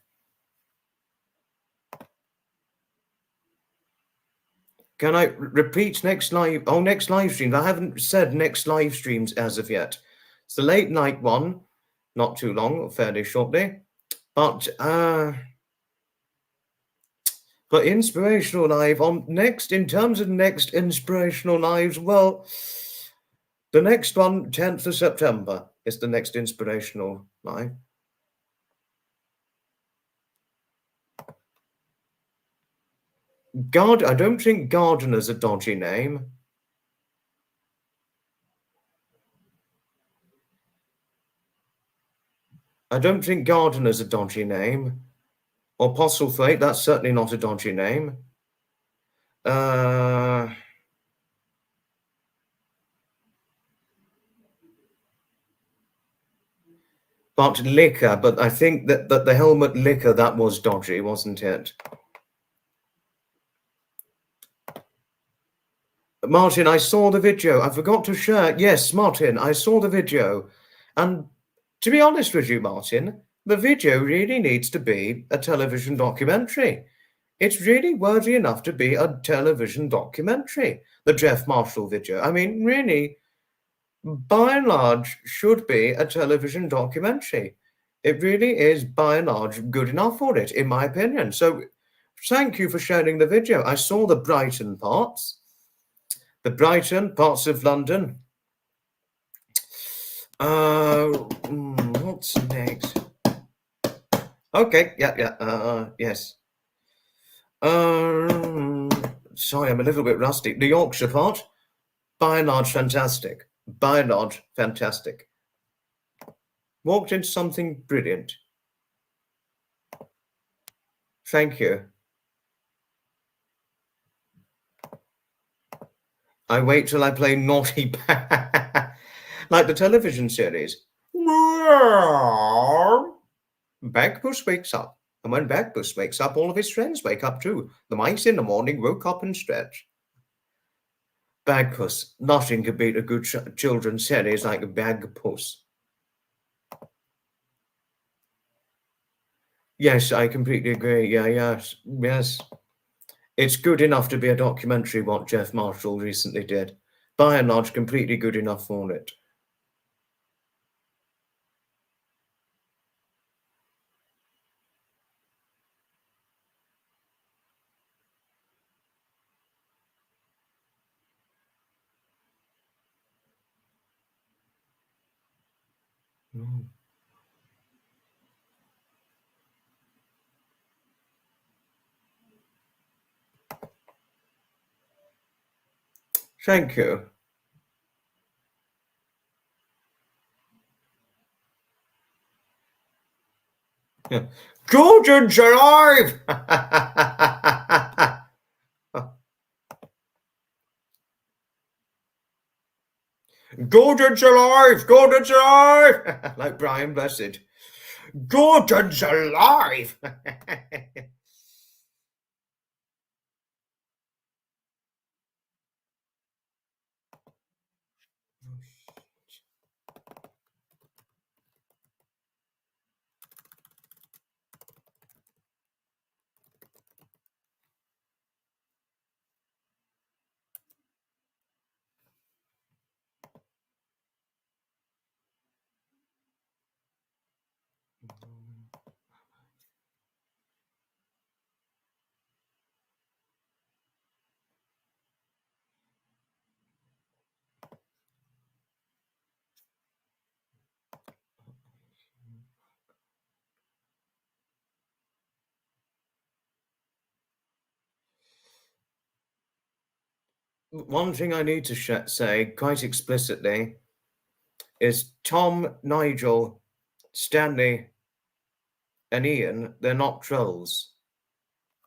Can I repeat next live? Oh, next live streams. I haven't said next live streams as of yet. It's the late night one, not too long, fairly shortly. But inspirational live on next, in terms of next inspirational lives, well, the next one, 10th of September, is the next inspirational live. I don't think Gardiner's a dodgy name. I don't think Gardiner's a dodgy name. Or Postlethwaite, that's certainly not a dodgy name. But liquor, but I think that the helmet liquor, that was dodgy, wasn't it? Martin, I saw the video. I forgot to share. Yes, Martin, I saw the video. And to be honest with you, Martin, the video really needs to be a television documentary. It's really worthy enough to be a television documentary, the Jeff Marshall video. I mean, really, by and large, should be a television documentary. It really is, by and large, good enough for it, in my opinion. So thank you for sharing the video. I saw the Brighton parts. The Brighton, parts of London. What's next? Okay, yes. Sorry, I'm a little bit rusty. The Yorkshire part, by and large, fantastic. By and large, fantastic. Walked into something brilliant. Thank you. I wait till I play Naughty like the television series. Bagpuss wakes up. And when Bagpuss wakes up, all of his friends wake up too. The mice in the morning woke up and stretched. Bagpuss. Nothing could beat a good children's series like Bagpuss. Yes, I completely agree. Yeah, yes. It's good enough to be a documentary, what Jeff Marshall recently did. By and large, completely good enough for it. Thank you. Gordon's alive! Gordon's alive! Gordon's alive! Like Brian Blessed. Gordon's alive! One thing I need to say quite explicitly is Tom, Nigel, Stanley, and Ian, they're not trolls.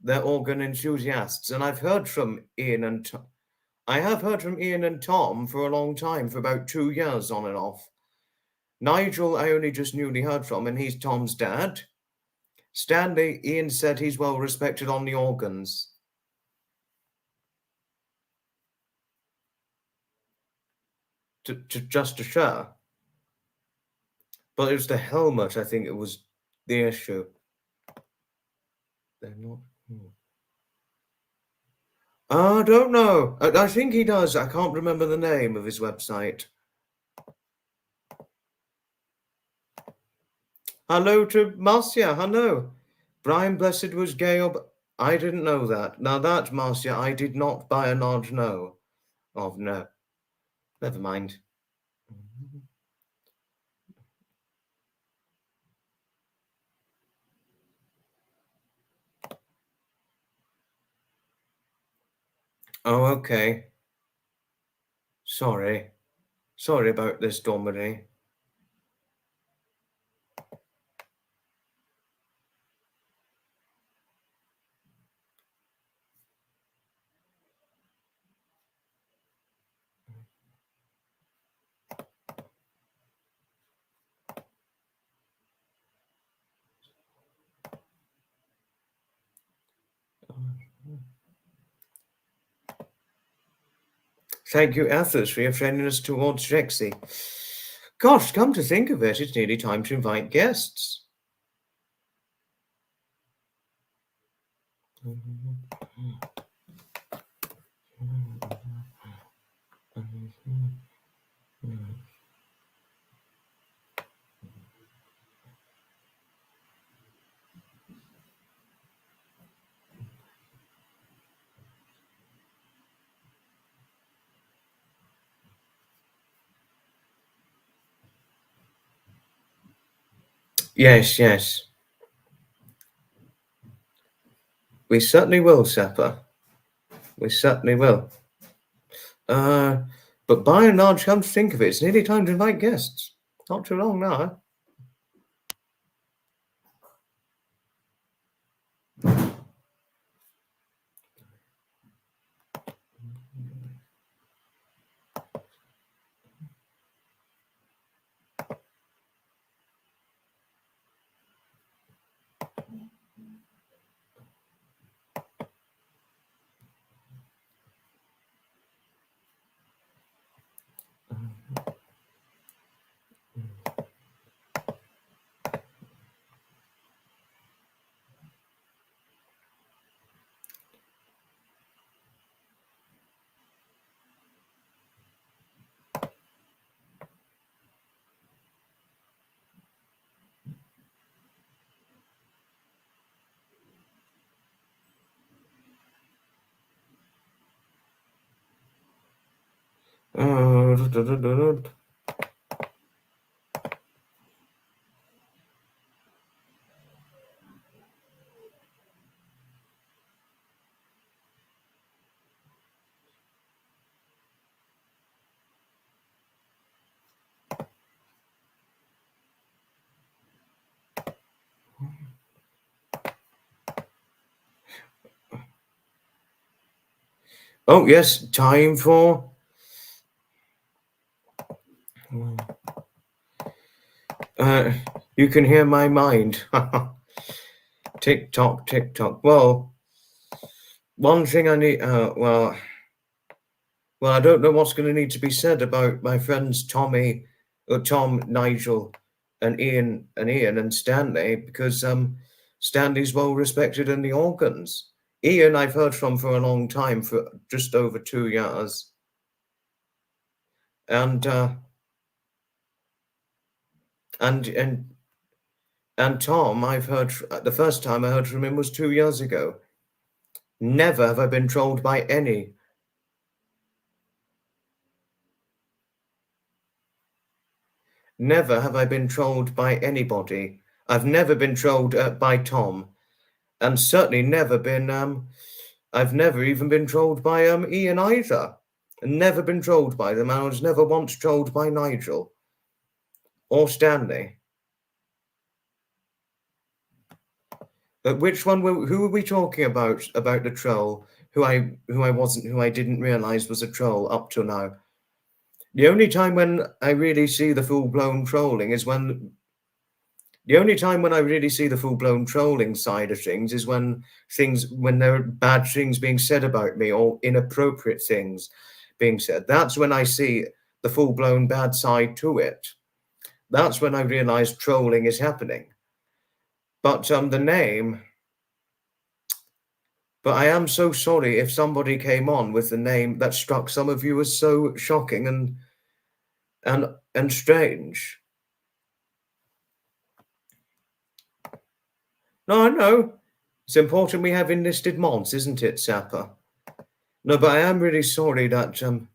They're organ enthusiasts. And I've heard from Ian and I have heard from Ian and Tom for a long time, for about 2 years on and off. Nigel, I only just newly heard from, and he's Tom's dad. Stanley, Ian said he's well respected on the organs. Just to share. But it was the helmet, I think it was the issue. They're not. I don't know. I think he does. I can't remember the name of his website. Hello to Marcia. Hello. Brian Blessed was gay. I didn't know that. Now that, Marcia, I did not by and large know of. No. Never mind. Oh, okay. Sorry. Sorry about this, Dominic. Thank you, Athos, for your friendliness towards Trixie. Gosh, come to think of it, it's nearly time to invite guests. Yes, yes. We certainly will, Sapper. We certainly will. But by and large, come to think of it, it's nearly time to invite guests. Not too long now. Oh, yes, time for... you can hear my mind. Tick tock, tick tock. Well, one thing I need... well, I don't know what's going to need to be said about my friends Tom, Nigel, and Ian and Stanley, because Stanley's well respected in the organs. Ian, I've heard from for a long time, for just over 2 years, and Tom, I've heard the first time I heard from him was 2 years ago. Never have I been trolled by any. Never have I been trolled by anybody. I've never been trolled by Tom, and certainly never been. I've never even been trolled by Ian either. Never been trolled by them. I was never once trolled by Nigel or Stanley. But which one? Who were we talking about? About the troll? Who I didn't realise was a troll up till now. The only time when I really see the full-blown trolling is when... The only time when I really see the full-blown trolling side of things is when there are bad things being said about me or inappropriate things being said. That's when I see the full-blown bad side to it. That's when I realize trolling is happening. But the name... But I am so sorry if somebody came on with the name that struck some of you as so shocking and strange. No, I know. It's important we have enlisted mods, isn't it, Sapper? No, but I am really sorry that I'm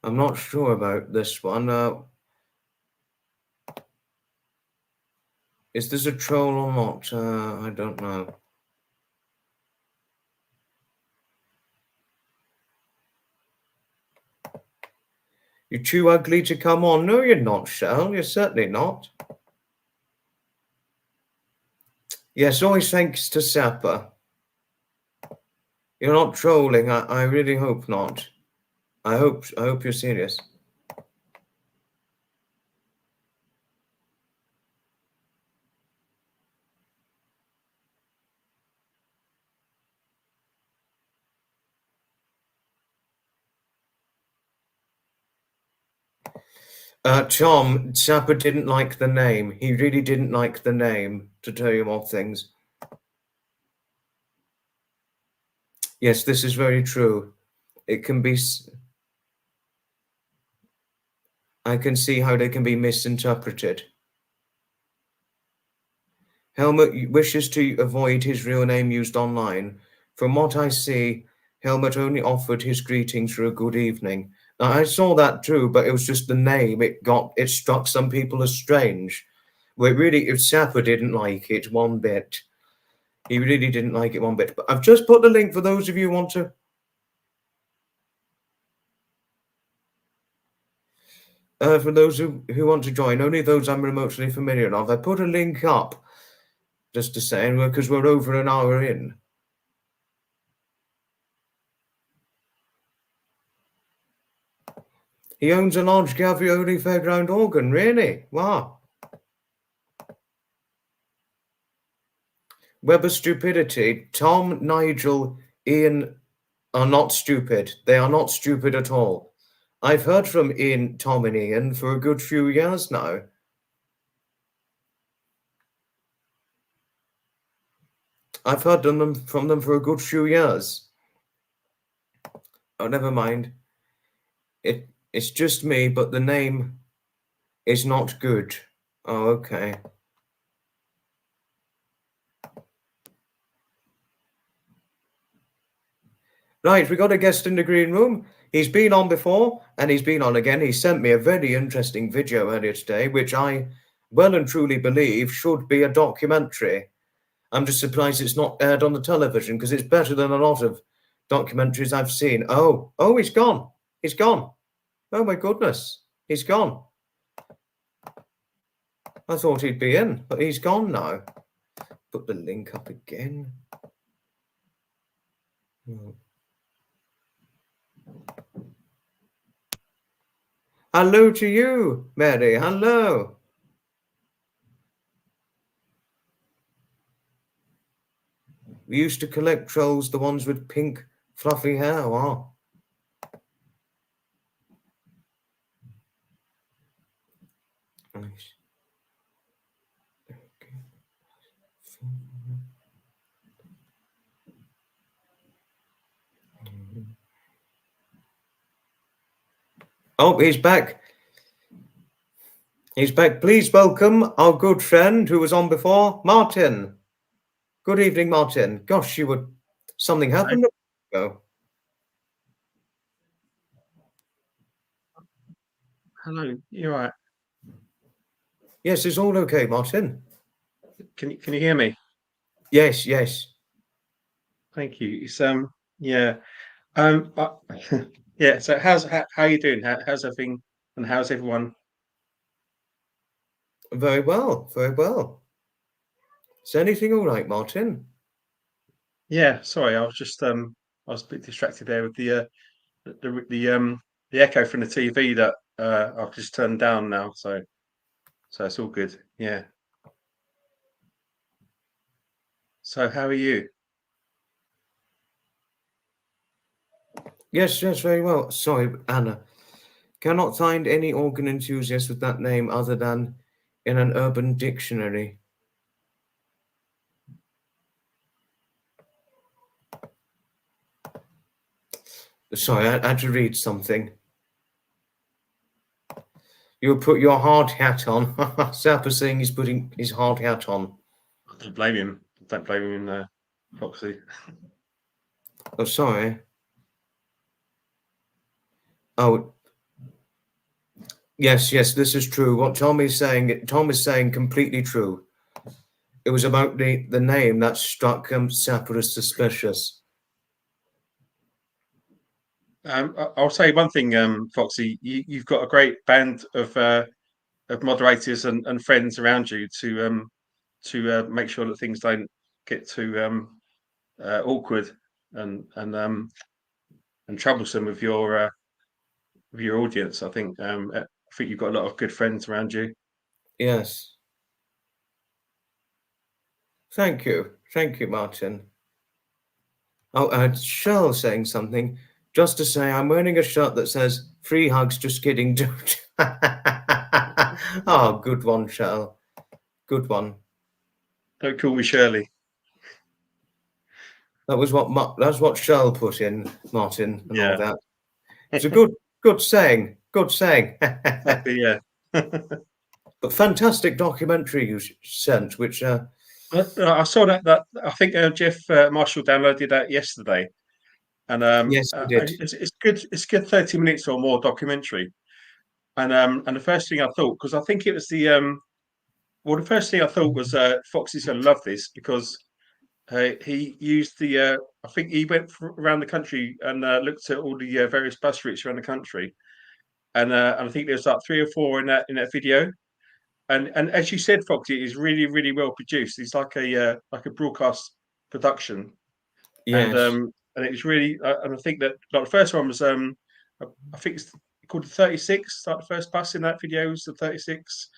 not sure about this one. Is this a troll or not? I don't know. You're too ugly to come on. No, you're not, Shell. You're certainly not. Yes, always thanks to Sapper. You're not trolling. I really hope not. I hope you're serious. Tom, Sapper didn't like the name. He really didn't like the name, to tell you more things. Yes, this is very true. It can be... I can see how they can be misinterpreted. Helmut wishes to avoid his real name used online. From what I see, Helmut only offered his greetings for a good evening. Now, I saw that too, but it was just the name. It struck some people as strange. Well, really, if Sapper didn't like it one bit. He really didn't like it one bit. But I've just put the link for those of you who want to... for those who want to join, only those I'm remotely familiar of. I put a link up, just to say, because we're over an hour in. He owns a large Gavioli fairground organ, really? Wow. Weber stupidity. Tom, Nigel, Ian are not stupid. They are not stupid at all. I've heard from Ian, Tom, and Ian for a good few years now. I've heard from them for a good few years. Oh, never mind. It's just me, but the name is not good. Oh, okay. Right, we got a guest in the green room. He's been on before, and he's been on again. He sent me a very interesting video earlier today, which I well and truly believe should be a documentary. I'm just surprised it's not aired on the television, because it's better than a lot of documentaries I've seen. Oh, he's gone. He's gone. Oh, my goodness. He's gone. I thought he'd be in, but he's gone now. put the link up again. Hello to you, Mary. Hello. We used to collect trolls, the ones with pink, fluffy hair. Wow. Nice. Okay. Oh, he's back. He's back. Please welcome our good friend who was on before, Martin. Good evening, Martin. Gosh, you were... Something happened. Hello. Hello, you're right. Yes, it's all okay, Martin. Can you hear me? Yes, yes. Thank you. It's yeah. Yeah, so how are you doing? How's everything and how's everyone? Very well, very well. Is anything all right, Martin? Yeah, sorry, I was just I was a bit distracted there with the echo from the TV that I've just turned down now, so it's all good. Yeah. So how are you? Yes, yes, very well. Sorry, Anna. Cannot find any organ enthusiast with that name other than in an urban dictionary. Sorry, I had to read something. You put your hard hat on. Zappa saying he's putting his hard hat on. I don't blame him. Don't blame him, Foxy. Oh, sorry. Oh, yes, yes, this is true. What Tom is saying completely true. It was about the name that struck Zappa as suspicious. I'll say one thing, Foxy. You've got a great band of moderators and friends around you to make sure that things don't get too awkward and troublesome with your audience. I think you've got a lot of good friends around you. Yes. Thank you, Martin. Oh, Cheryl saying something. Just to say, I'm wearing a shirt that says "Free hugs." Just kidding, don't. Oh, good one, Cheryl. Good one. Don't call me Shirley. That's what Cheryl put in, Martin, and all Yeah, that. It's a good saying. Good saying. exactly. Yeah. But fantastic documentary you sent, which I saw that. I think Jeff Marshall downloaded that yesterday, and yes, you did. it's good. It's good, 30 minutes or more documentary. And the first thing I thought, because I think it was the first thing I thought was Foxy's going to love this because he used I think he went around the country and looked at all the various bus routes around the country, and I think there's like 3 or 4 in that video. And as you said, Foxy, it is really really well produced. It's like a broadcast production, and Yes. um, and it's really and I think that like the first one was I think it's called the 36. Like the first bus in that video was the 36,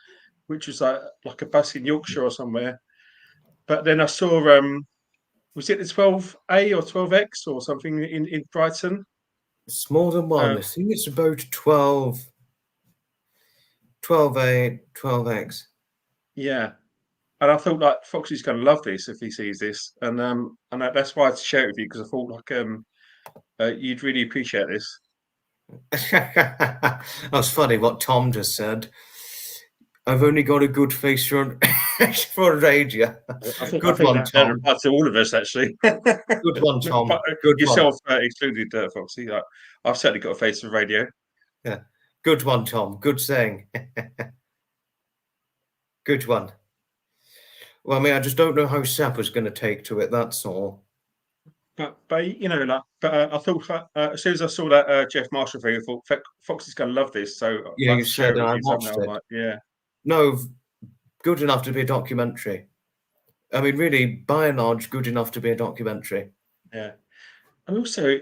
which was like a bus in Yorkshire or somewhere. But then I saw was it the 12A or 12X or something in Brighton? It's more than one. Uh, I think it's about 12, 12A, 12X. yeah, and I thought like Foxy's going to love this if he sees this, and that's why I had to share it with you because I thought like you'd really appreciate this. That's funny what Tom just said. I've only got a good face for for radio. I Good think one, that Tom. applies to all of us actually. Good one, But Tom. Good one. yourself excluded, Foxy. I've certainly got a face for radio. Yeah. Good one, Tom. Good saying. Good one. Well, I mean, I just don't know how Sapper's going to take to it. That's all. But you know, like, but I thought as soon as I saw that Jeff Marshall thing, I thought Foxy's going to love this. So Yeah, I you had to share said, it and with I you watched somehow. it. Like, yeah. No, good enough to be a documentary. I mean, really, by and large, good enough to be a documentary. Yeah. And also,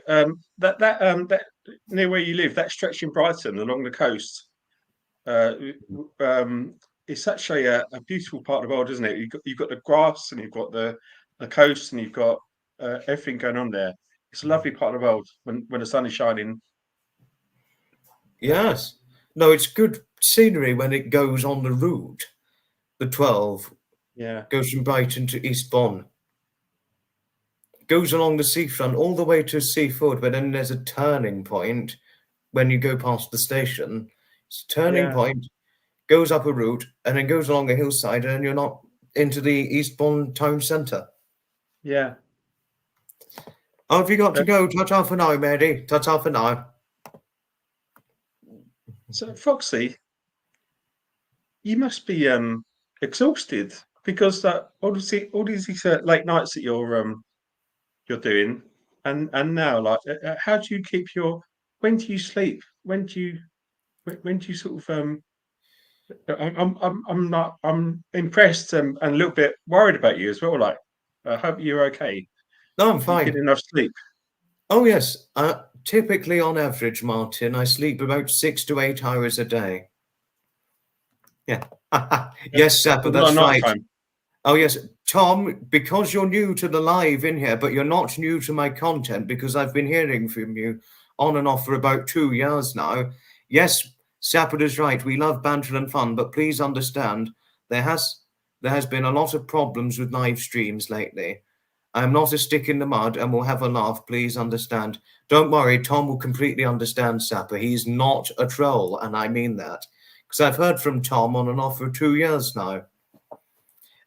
that near where you live, that stretch in Brighton along the coast, uh, it's actually a beautiful part of the world, isn't it? You've got the grass, and you've got the coast, and you've got everything going on there. It's a lovely part of the world when the sun is shining. Yes. No, it's good scenery when it goes on the route. The 12 Yeah, goes from Brighton to Eastbourne. Goes along the seafront all the way to Seafood, but then there's a turning point when you go past the station. It's a turning yeah, point, goes up a route, and then goes along a hillside, and you're not into the Eastbourne town centre. yeah. Oh, have you got to Uh, go? Ta-ta for now, Mary. Ta-ta for now. so, Foxy, you must be exhausted because all these late nights that you're doing, and now like how do you keep your when do you sleep? When do you sort of I'm impressed and a little bit worried about you as well. Like, I hope you're okay. No, I'm Do you get fine. enough sleep? Oh, yes. Typically, on average, Martin, I sleep about 6 to 8 hours a day. Yeah. Yes, Sapper, Not at that's night right. time. Oh, yes. Tom, because you're new to the live in here, but you're not new to my content because I've been hearing from you on and off for about 2 years now. Yes, Sapper is right. We love banter and fun, but please understand there has been a lot of problems with live streams lately. I'm not a stick in the mud and we'll have a laugh. Please understand. Don't worry, Tom will completely understand Sapper. He's not a troll, and I mean that. Because I've heard from Tom on and off for 2 years now.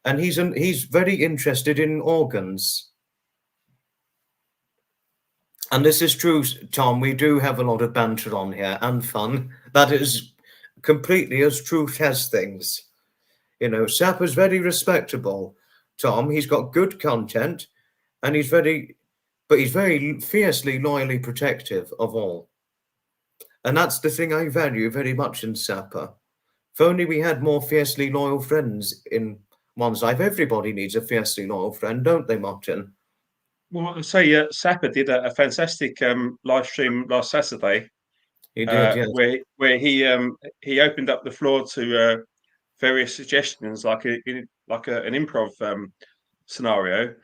And he's very interested in organs. And this is true, Tom. We do have a lot of banter on here and fun. That is completely as truth has things. You know, Sapper's very respectable. Tom, he's got good content, and he's very fiercely, loyally protective of all. And that's the thing I value very much in Sapper. If only we had more fiercely loyal friends in one's life. Everybody needs a fiercely loyal friend, don't they, Martin? Well, I say Sapper did a fantastic live stream last Saturday, He did, yes. where he opened up the floor to various suggestions, like an improv scenario,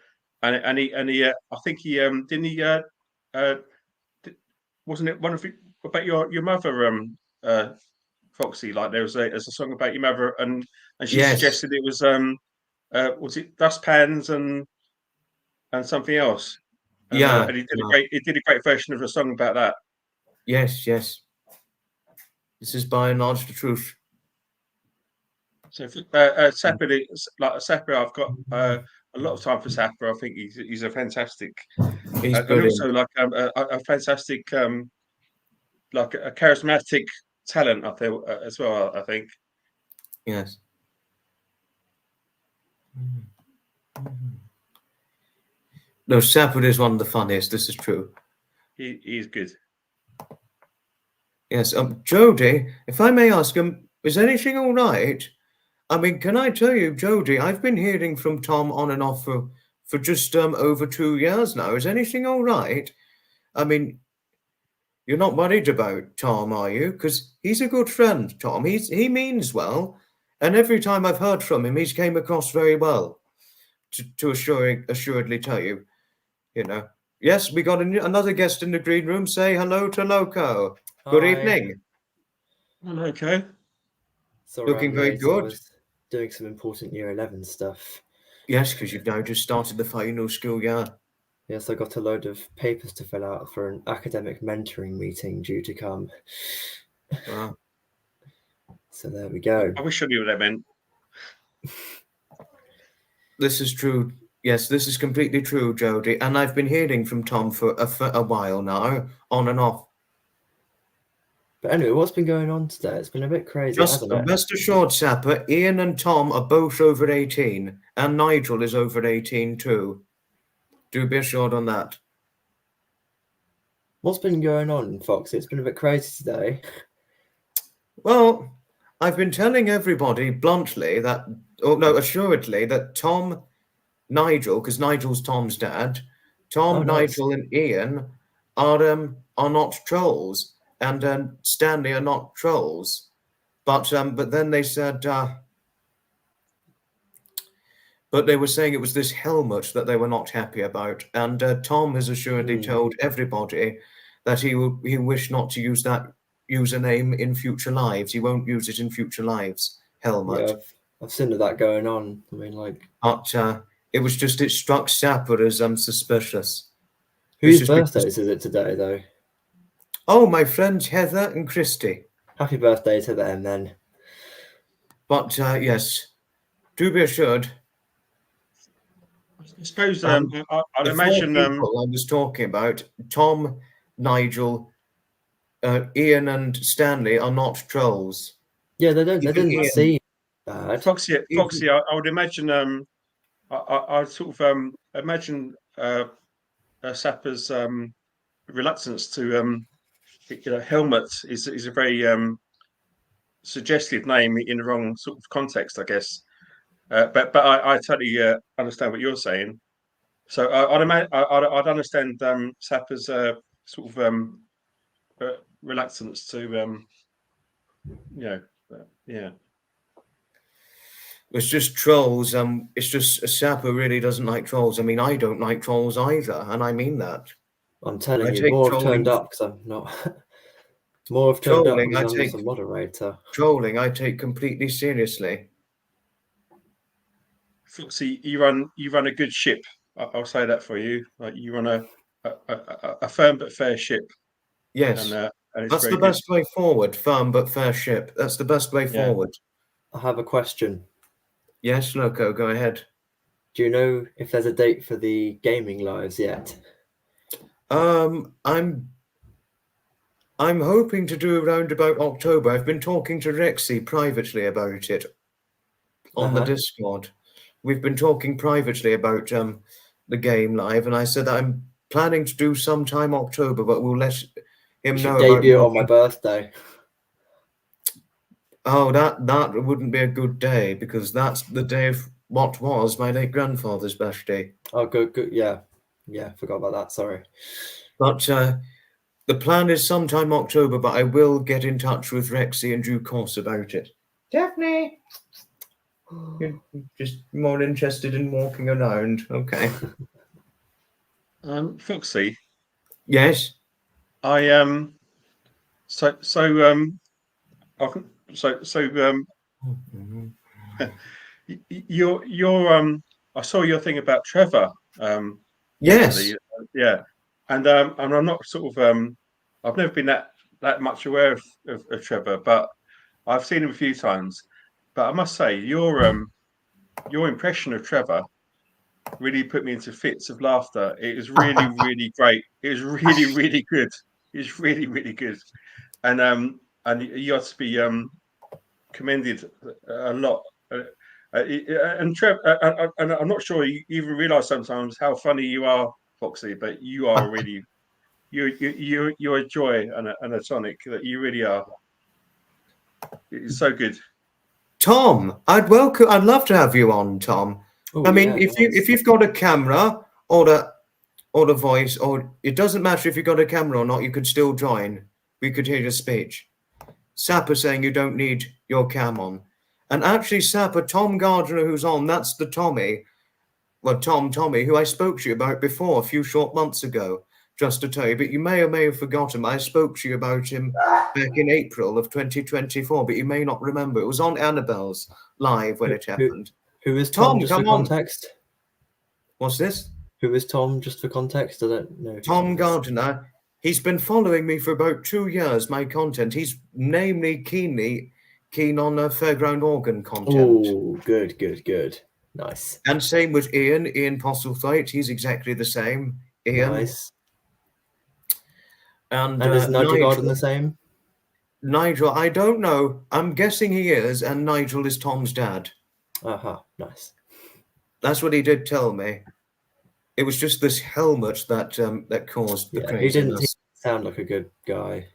and he I think he didn't he uh, wasn't it one of about your mother Foxy, like there's a song about your mother, and she Yes. suggested it was it dustpans and something else, Yeah. and Yeah. he did a great version of a song about that. Yes, yes. This is by and large the truth. So Sapper, like Sapper, I've got a lot of time for Sapper. I think he's a fantastic, He's and brilliant. also like a fantastic, like a charismatic talent. I feel as well. I think. Yes. No, Sapper is one of the funniest. This is true. He's good. Yes. Jody, if I may ask, is anything all right? I mean, can I tell you, Jody, I've been hearing from Tom on and off for just over 2 years now. Is anything all right? I mean, you're not worried about Tom, are you? Because he's a good friend, Tom. He means well, and every time I've heard from him, he's came across very well. To assuredly tell you, you know. Yes, we got another guest in the green room. Say hello to Loco. Good Hi. evening. Okay. Sorry Looking I'm very late. I good. was doing some important year 11 stuff. Yes, because you've now just started the final school year. Yes, I got a load of papers to fill out for an academic mentoring meeting due to come. Wow. So there we go. I wish I knew what that meant. This is true. Yes, this is completely true, Jody. And I've been hearing from Tom for a while now, on and off. But anyway, what's been going on today? It's been a bit crazy, Just hasn't it? rest assured, Sapper, Ian and Tom are both over 18, and Nigel is over 18 too. Do be assured on that. What's been going on, Foxy? It's been a bit crazy today. Well, I've been telling everybody bluntly that, oh no, assuredly, that Tom Nigel, because Nigel's Tom's dad. Tom, Oh, nice. Nigel, and Ian are not trolls, and Stanley are not trolls. But then they said, but they were saying it was this helmet that they were not happy about, and Tom has assuredly told everybody that he wished not to use that username in future lives. He won't use it in future lives. Helmet. Yeah, I've seen that going on. I mean, like, But it struck Sapper as suspicious. whose birthdays is it today, though? Oh, my friends Heather and Christy. Happy birthday to them, then. But yes, do be assured. I suppose I'd imagine I was talking about, Tom, Nigel, Ian, and Stanley are not trolls. Yeah, they didn't seem bad. Foxy. I would imagine. I sort of imagine Sapper's reluctance to helmet is a very suggestive name in the wrong sort of context, I guess. But I totally understand what you're saying. So I'd understand Sapper's sort of reluctance to yeah. It's just trolls. It's just Sapper really doesn't like trolls. I mean, I don't like trolls either, and I mean that. I'm telling you, more have turned up because I'm not. More have turned up because I'm just a moderator. Trolling, I take completely seriously. Foxy, you run a good ship. I'll say that for you. Like, you run a firm but fair ship. Yes, and that's the best way forward. Firm but fair ship. That's the best way forward. I have a question. Yes, Loco, go ahead. Do you know if there's a date for the gaming lives yet? I'm hoping to do around about October. I've been talking to Rexy privately about it on the Discord. We've been talking privately about the game live, and I said that I'm planning to do sometime October, but we'll let him know. Debut on my birthday. Oh, that wouldn't be a good day, because that's the day of what was my late grandfather's birthday. Oh, good. Yeah, forgot about that. Sorry. But the plan is sometime October, but I will get in touch with Rexy in due course about it. Daphne! You're just more interested in walking around. Okay. Foxy. Yes. You're I saw your thing about Trevor. Yes. Yeah. And I'm not sort of I've never been that much aware of Trevor, but I've seen him a few times. But I must say, your impression of Trevor really put me into fits of laughter. It was really, really great. It was really, really good. It was really, really good. And you ought to be commended a lot. And Trevor, and I'm not sure you even realise sometimes how funny you are, Foxy, but you are really, you're a joy and a tonic. That you really are. It's so good. Tom, I'd love to have you on, Tom. Ooh, I mean, yeah, if you've got a camera or a voice, or it doesn't matter if you've got a camera or not, you could still join. We could hear your speech. Sapper saying you don't need your cam on. And actually, Sapper, Tom Gardiner, who's on, that's the Tommy. Well, Tommy, who I spoke to you about before a few short months ago, just to tell you. But you may or may have forgotten. I spoke to you about him back in April of 2024, but you may not remember. It was on Annabelle's live when it happened. Who is Tom, just for context? What's this? Who is Tom, just for context? I don't know. Tom Gardiner. He's been following me for about 2 years, my content. He's namely keen on fairground organ content. Oh, good. Nice. And same with Ian Postlethwaite. He's exactly the same. Ian. Nice. And is Nigel Gardiner the same? Nigel, I don't know. I'm guessing he is, and Nigel is Tom's dad. Nice. That's what he did tell me. It was just this helmet that caused the craziness. He didn't sound like a good guy.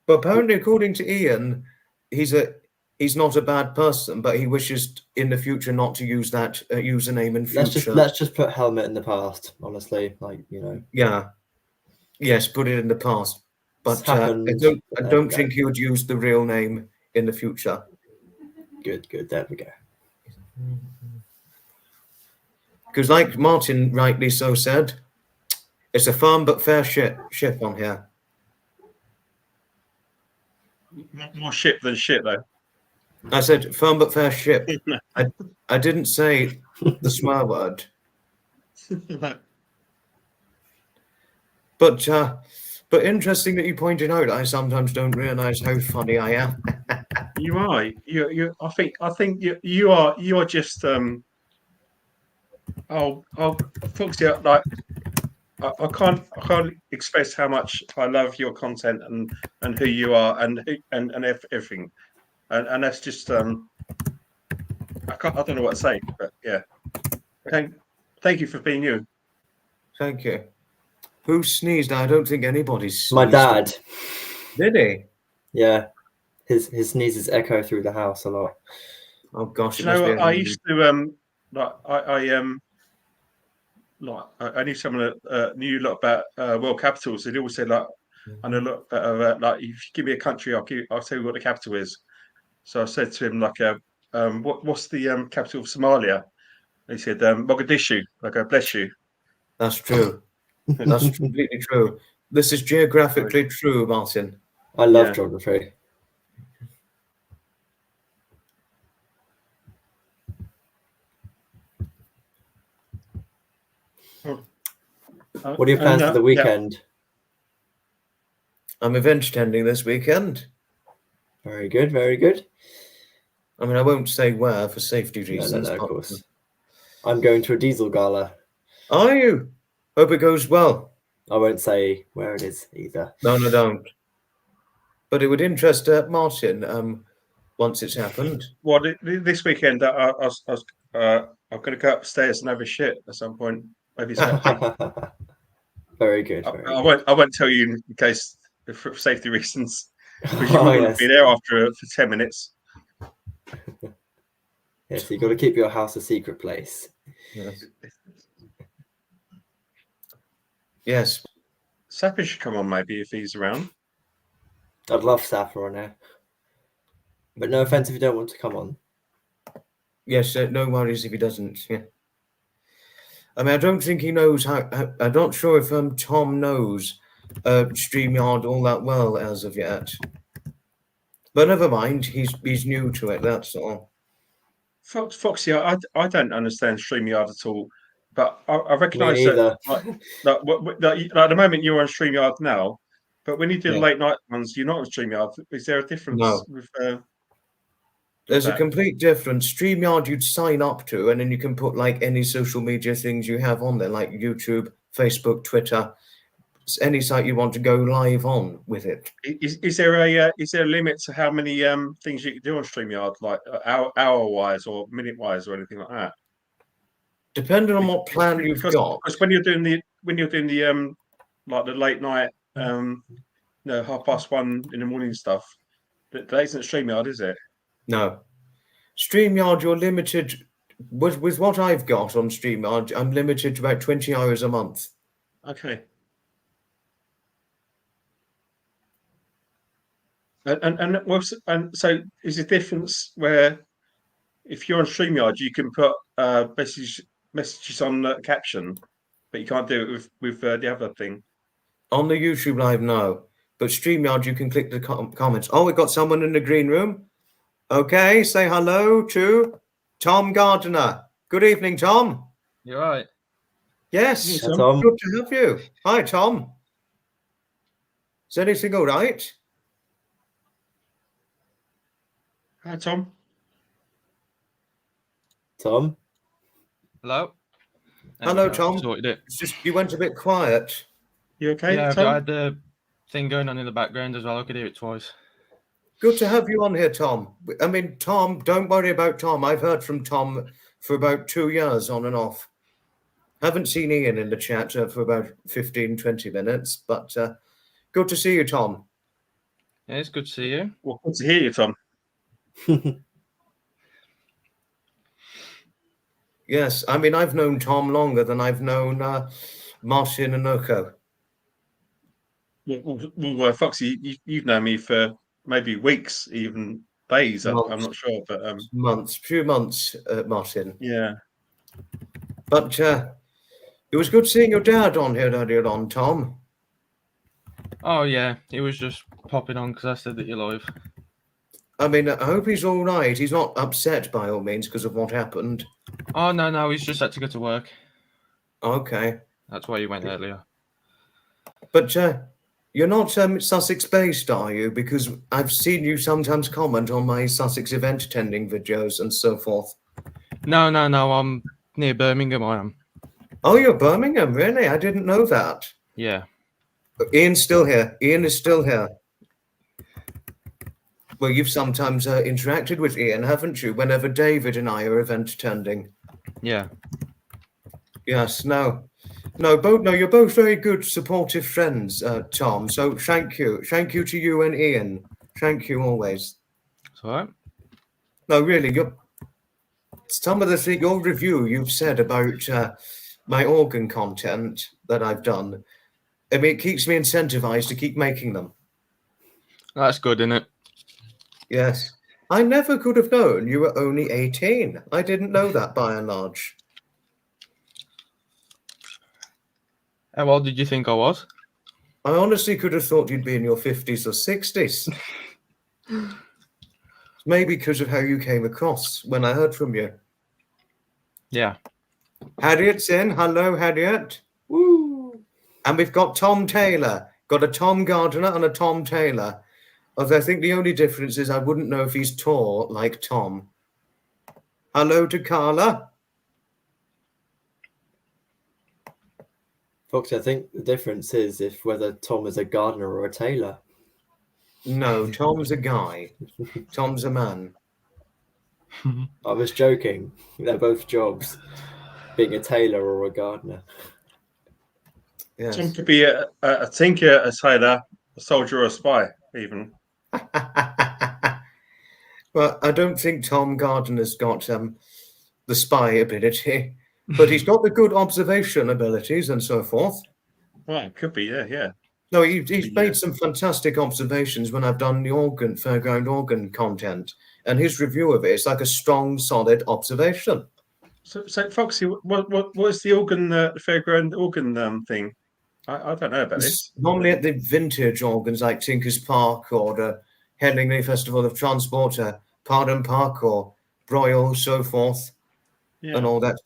But apparently, according to Ian, he's he's not a bad person, but he wishes in the future not to use that username in future. Let's just put helmet in the past. Honestly, like, you know. Yeah. Yes, put it in the past. But It's happened, I but there don't we go. think he would use the real name in the future. Good. There we go. Because, like Martin rightly so said, it's a firm but fair ship on here. More ship than shit, though. I said firm but fair ship. I didn't say the swear word. But interesting that you pointed out. I sometimes don't realise how funny I am. You are. You. I think you are. You are just. Foxy. Like I can't express how much I love your content and who you are and everything, and that's just. I don't know what to say, but yeah. Thank you for being you. Thank you. Who sneezed? I don't think anybody sneezed. My dad. Did he? Yeah. His sneezes echo through the house a lot. Oh gosh! You know, I used to I knew someone that knew a lot about world capitals. They'd always say like, I know a lot about like, if you give me a country, I'll tell you what the capital is. So I said to him like, what's the capital of Somalia? He said Mogadishu. Like, bless you. That's true. That's completely true. This is geographically true, Martin. I love geography. What are your plans for the weekend? I'm event attending this weekend. Very good. I mean, I won't say where for safety reasons. No, of course. I'm going to a diesel gala. Are you? Hope it goes well. I won't say where it is either. No, don't. But it would interest Martin once it's happened. Well, this weekend, I'm going to go upstairs and have a shit at some point. Maybe Saturday. Very good. I won't tell you in case for safety reasons, because you Oh, will be there after for 10 minutes. Yes, you've got to keep your house a secret place. Yes. Sapper should come on maybe if he's around. I'd love Sapper on there. But no offense if you don't want to come on. Yes, no worries if he doesn't. Yeah. I mean, I don't think he knows how. I'm not sure if Tom knows StreamYard all that well as of yet. But never mind, he's new to it. That's all. Foxy, I don't understand StreamYard at all, but I recognise Me neither. that at the moment you're on StreamYard now, but when you do the late night ones, you're not on StreamYard. Is there a difference? No. There's a complete difference. StreamYard you'd sign up to, and then you can put like any social media things you have on there, like YouTube, Facebook, Twitter, any site you want to go live on with it. Is there a limit to how many things you can do on StreamYard, like hour wise or minute wise or anything like that? Depending on what plan you've got. Because when you're doing the like the late night 1:30 in the morning stuff, that isn't StreamYard, is it? No. StreamYard, you're limited with what I've got on StreamYard. I'm limited to about 20 hours a month. Okay. And so is the difference where if you're on StreamYard, you can put messages on the caption, but you can't do it with the other thing? On the YouTube Live, no. But StreamYard, you can click the comments. Oh, we've got someone in the green room. Okay, say hello to Tom Gardiner. Good evening, Tom. You're right. Yes, Hey, Tom. Good to have you. Hi, Tom. Is anything all right? Hi, Tom. Hello. Hello, Tom. Sorted it. It's just you went a bit quiet. You okay, Yeah, Tom? I had the thing going on in the background as well. I could hear it twice. Good to have you on here, Tom. I mean, Tom, don't worry about Tom. I've heard from Tom for about 2 years on and off. Haven't seen Ian in the chat for about 15, 20 minutes, but good to see you, Tom. Yeah, it's good to see you. Well, good to hear you, Tom. Yes, I mean, I've known Tom longer than I've known Martin and Oko. Well, Foxy, you've known me for maybe weeks, even days. I'm not sure, but few months, Martin. yeah. But it was good seeing your dad on here earlier on, Tom. Oh yeah, he was just popping on because I said that you're live. I mean, I hope he's all right. He's not upset by all means because of what happened. Oh no, he's just had to go to work. Okay. That's why he went earlier. But you're not Sussex based, are you? Because I've seen you sometimes comment on my Sussex event attending videos and so forth. No, I'm near Birmingham, I am. Oh, you're Birmingham, really? I didn't know that. Yeah. Ian's still here. Ian is still here. Well, you've sometimes interacted with Ian, haven't you? Whenever David and I are event attending. Yeah. Yes, no. You're both very good, supportive friends, Tom. So thank you to you and Ian. Thank you always. It's all right. No, really, some of your review you've said about my organ content that I've done. I mean, it keeps me incentivized to keep making them. That's good, isn't it? Yes, I never could have known you were only 18. I didn't know that by and large. How old did you think I was? I honestly could have thought you'd be in your 50s or 60s. Maybe because of how you came across when I heard from you. Yeah. Harriet's in. Hello, Harriet. Woo! And we've got Tom Taylor. Got a Tom Gardiner and a Tom Taylor. Although I think the only difference is I wouldn't know if he's tall like Tom. Hello to Carla. Foxy, I think the difference is if whether Tom is a gardener or a tailor. No, Tom's a guy. Tom's a man. I was joking. They're both jobs, being a tailor or a gardener. Yes. Tom could be a tinker, a tailor, a soldier, or a spy, even. Well, I don't think Tom Gardiner's got the spy ability, but he's got the good observation abilities and so forth. Well, it could be, yeah. No, he's made some fantastic observations when I've done the fairground organ content, and his review of it is like a strong, solid observation. So Foxy, what is the organ, the fairground organ thing? I don't know about this. Normally at the vintage organs like Tinker's Park or the Headingley Festival of Transport, Pardon Park or Broyle, so forth, and all that.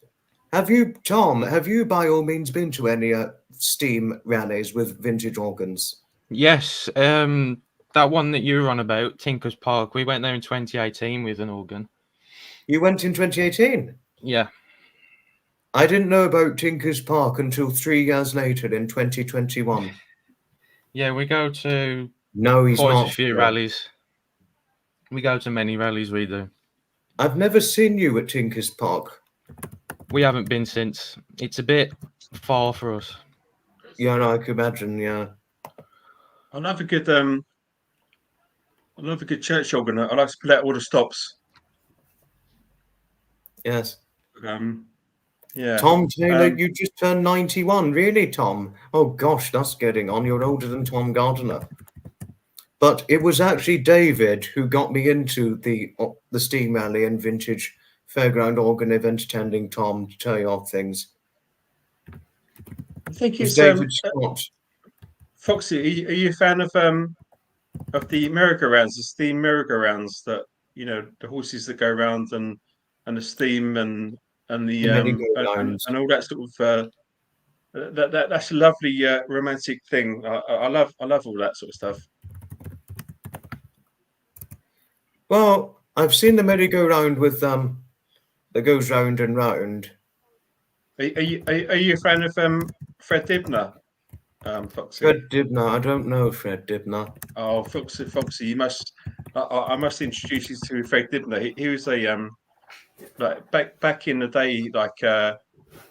Have you, Tom, by all means been to any steam rallies with vintage organs? Yes. That one that you were on about, Tinker's Park, we went there in 2018 with an organ. You went in 2018? Yeah. I didn't know about Tinker's Park until 3 years later in 2021. Yeah, we go to quite a few rallies. We go to many rallies, we do. I've never seen you at Tinker's Park. We haven't been since. It's a bit far for us. Yeah, no, I can imagine, yeah. I love a good church organ. I like to play out all the stops. Yes. Yeah. Tom Taylor, you just turned 91. Really, Tom? Oh, gosh, that's getting on. You're older than Tom Gardiner. But it was actually David who got me into the steam rally and vintage fairground organ event attending Tom to tell you all things. I think it's David Scott. Foxy, are you a fan of the merry-go-rounds, the steam merry-go-rounds that, the horses that go around and the steam and the and all that sort of that's a lovely romantic thing. I love all that sort of stuff. Well, I've seen the merry-go-round with that goes round and round. Are you a fan of Fred Dibner, Foxy? Fred Dibner, I don't know Fred Dibner. Oh, Foxy, you must. I must introduce you to Fred Dibner. He was a like back in the day, like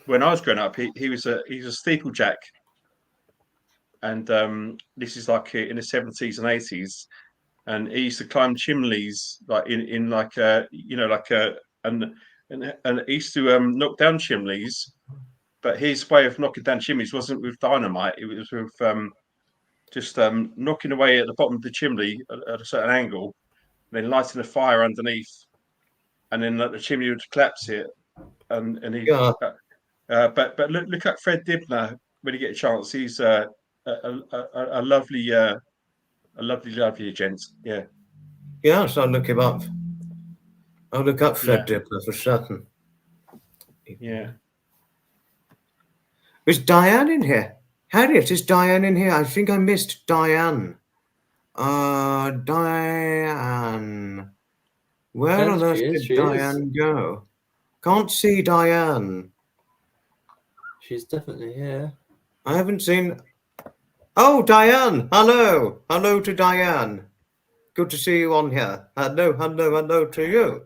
when I was growing up. He was a steeplejack, and this is like in the 70s and 80s. and he used to climb chimneys like in like a and he used to knock down chimneys, but his way of knocking down chimneys wasn't with dynamite. It was with just knocking away at the bottom of the chimney at a certain angle, then lighting a fire underneath, and then the chimney would collapse it. And he, Yeah. but look at Fred Dibner when you get a chance. He's a lovely gent. Yeah. Yes, I'll look him up. I'll look up Fred Dibner for certain. Yeah. Is Diane in here? Harriet, is Diane in here? I think I missed Diane. Diane. Where Yes, on earth she is, did she is. Diane go? Can't see Diane. She's definitely here. I haven't seen. Oh, Diane! Hello! Hello to Diane. Good to see you on here. Hello to you.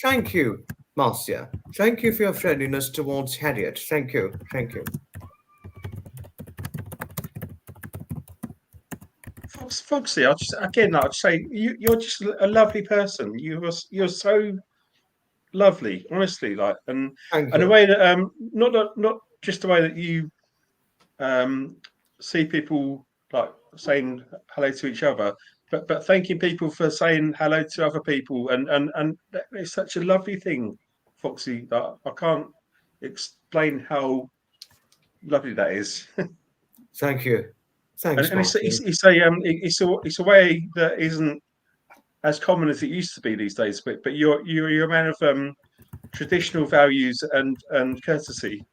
Thank you, Marcia. Thank you for your friendliness towards Harriet. Thank you. Thank you. Foxy, I'd say you're just a lovely person. You're so lovely, honestly. Like, and Thank the you. way that not just the way that you see people like saying hello to each other, but thanking people for saying hello to other people, and it's such a lovely thing, Foxy. That I can't explain how lovely that is. Thank you. Thanks, And Marcia. it's a way that isn't as common as it used to be these days. But you're a man of traditional values and courtesy.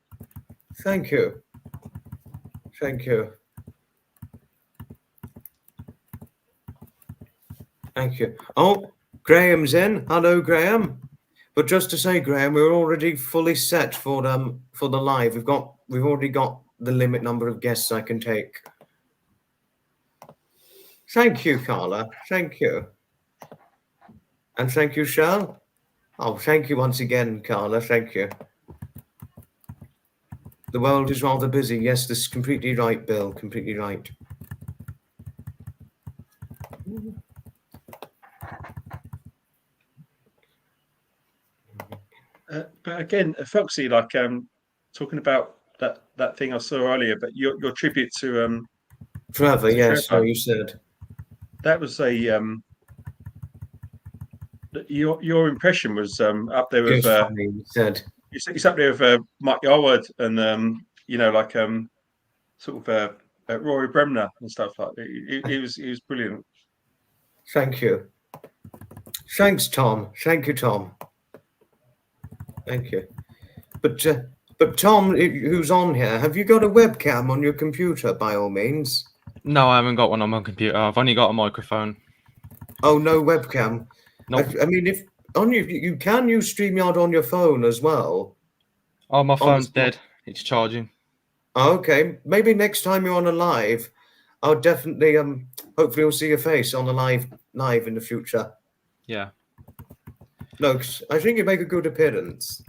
Thank you. Thank you. Thank you. Oh, Graham's in. Hello, Graham. But just to say, Graham, we're already fully set for the live. We've already got the limit number of guests I can take. Thank you, Carla. Thank you. And thank you, Cheryl. Oh, thank you once again, Carla. Thank you. The world is rather busy. Yes, this is completely right, Bill. Completely right. But again, Foxy, like talking about that thing I saw earlier, but your tribute to Trevor, yes, Trevor. no, you said. That was a your impression was up there with Funny, you said. it's up there with Mike Yarwood and sort of Rory Bremner and stuff like that. It was brilliant. Thank you. Thanks, Tom. Thank you, Tom. Thank you. But Tom, who's on here, have you got a webcam on your computer, by all means? No, I haven't got one on my computer. I've only got a microphone. Oh, no webcam. Nope. I mean, if on you can use StreamYard on your phone as well. Oh, my the phone's spot. dead. It's charging. Oh, okay, maybe next time you're on a live, I'll definitely hopefully we'll see your face on a live in the future. Yeah. No, 'cause I think you make a good appearance.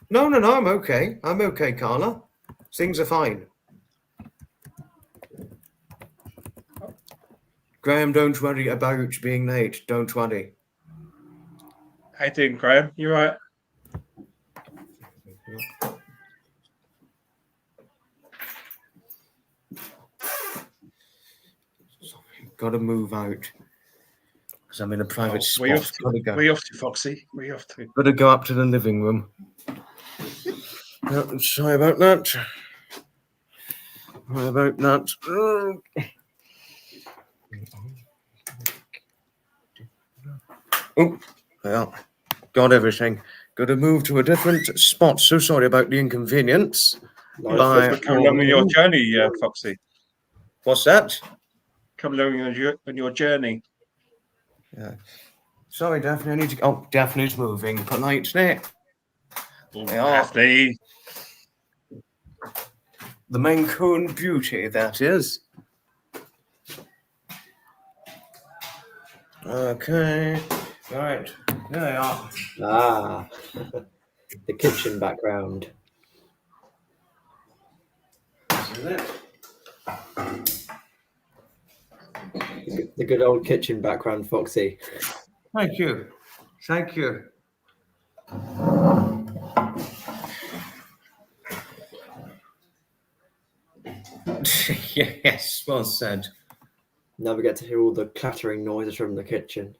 No, I'm okay. I'm okay, Carla. Things are fine. Graham, don't worry about being late. Don't worry. How you doing, Graham? You right? Got to move out because I'm in a private spot. Where you off to, Foxy? Where you off to? Got to go up to the living room. No, sorry about that. Sorry about that. Oh, yeah. Got everything. Got to move to a different spot. So sorry about the inconvenience. Come along on your journey, Foxy. What's that? Come along on your journey. Yeah. Sorry, Daphne. I need to. Oh, Daphne's moving politely. Daphne. The Maine Coon beauty, that is. Okay. Right. There they are. Ah, the kitchen background. This is it. The good old kitchen background, Foxy. Thank you. Thank you. Yes, well said. Now we get to hear all the clattering noises from the kitchen.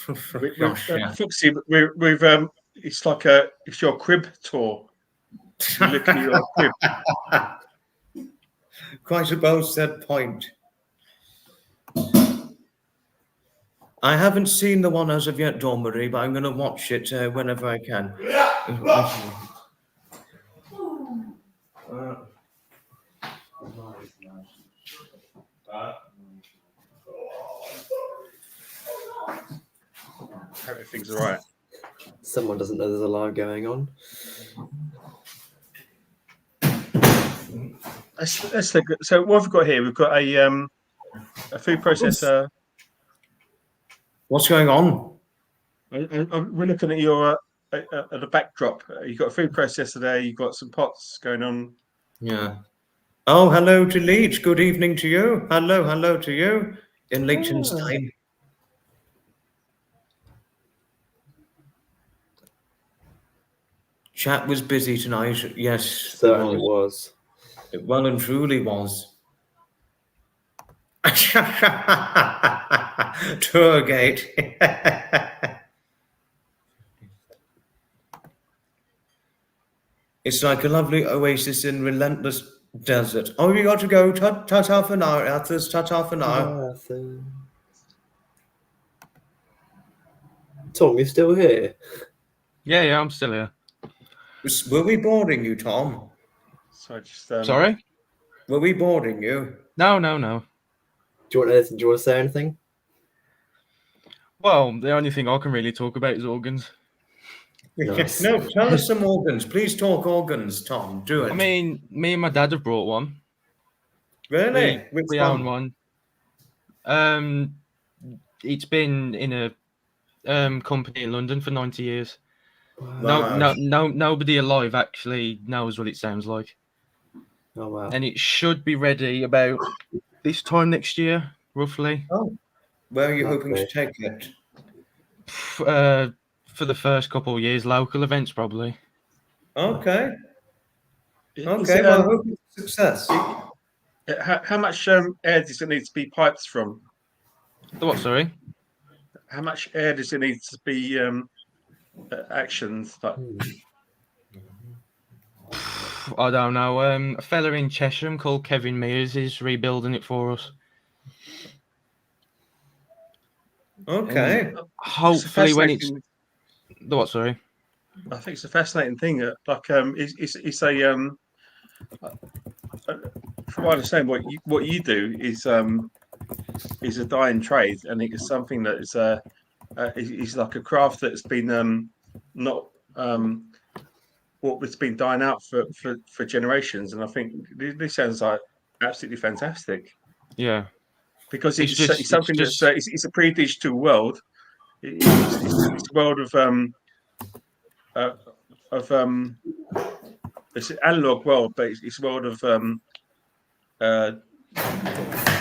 Gosh, yeah. Foxy, we've it's like it's your crib tour. You're looking at your crib. Quite a well said point. I haven't seen the one as of yet, Dawn Marie, but I'm going to watch it whenever I can. Everything's all right. Someone doesn't know there's a live going on. Let's look. So what have we got here? We've got a food processor. What's going on? We're looking at your at the backdrop. You've got a food processor there. You've got some pots going on. Yeah. Oh, hello to Leach. Good evening to you. Hello to you in Liechtenstein. Chat was busy tonight. Yes, Certainly was. It well and truly was. Tourgate. It's like a lovely oasis in relentless desert. Oh, you got to go. Ta-ta for now, Arthurs. Ta-ta for now. Tom, you're still here? Yeah, I'm still here. Were we boarding you, Tom? So just Sorry? Were we boarding you? No. Do you want anything? Do you want to say anything? Well, the only thing I can really talk about is organs. Nice. No, tell us some organs. Please talk organs, Tom. Do it. I mean, me and my dad have brought one. Really? Which We own one. It's been in a company in London for 90 years. Wow. Nobody alive actually knows what it sounds like. Oh wow. And it should be ready about this time next year, roughly. Oh, where are you hoping to Lovely. take it? For the first couple of years, local events probably. Okay. Is Okay. it, Well, I hope it's a success. how much air does it need to be piped from? The what? Sorry. How much air does it need to be actions? Like, I don't know. A fella in Chesham called Kevin Mears is rebuilding it for us. Okay. Hopefully, when it's the what? Sorry. I think it's a fascinating thing. It's a from what I understand, what you do is a dying trade, and it's something that is like a craft that's been not it's been dying out for generations. And I think this sounds like absolutely fantastic. Yeah. Because it's something that's it's a pre-digital world. It's a world of it's an analog world, but it's a world of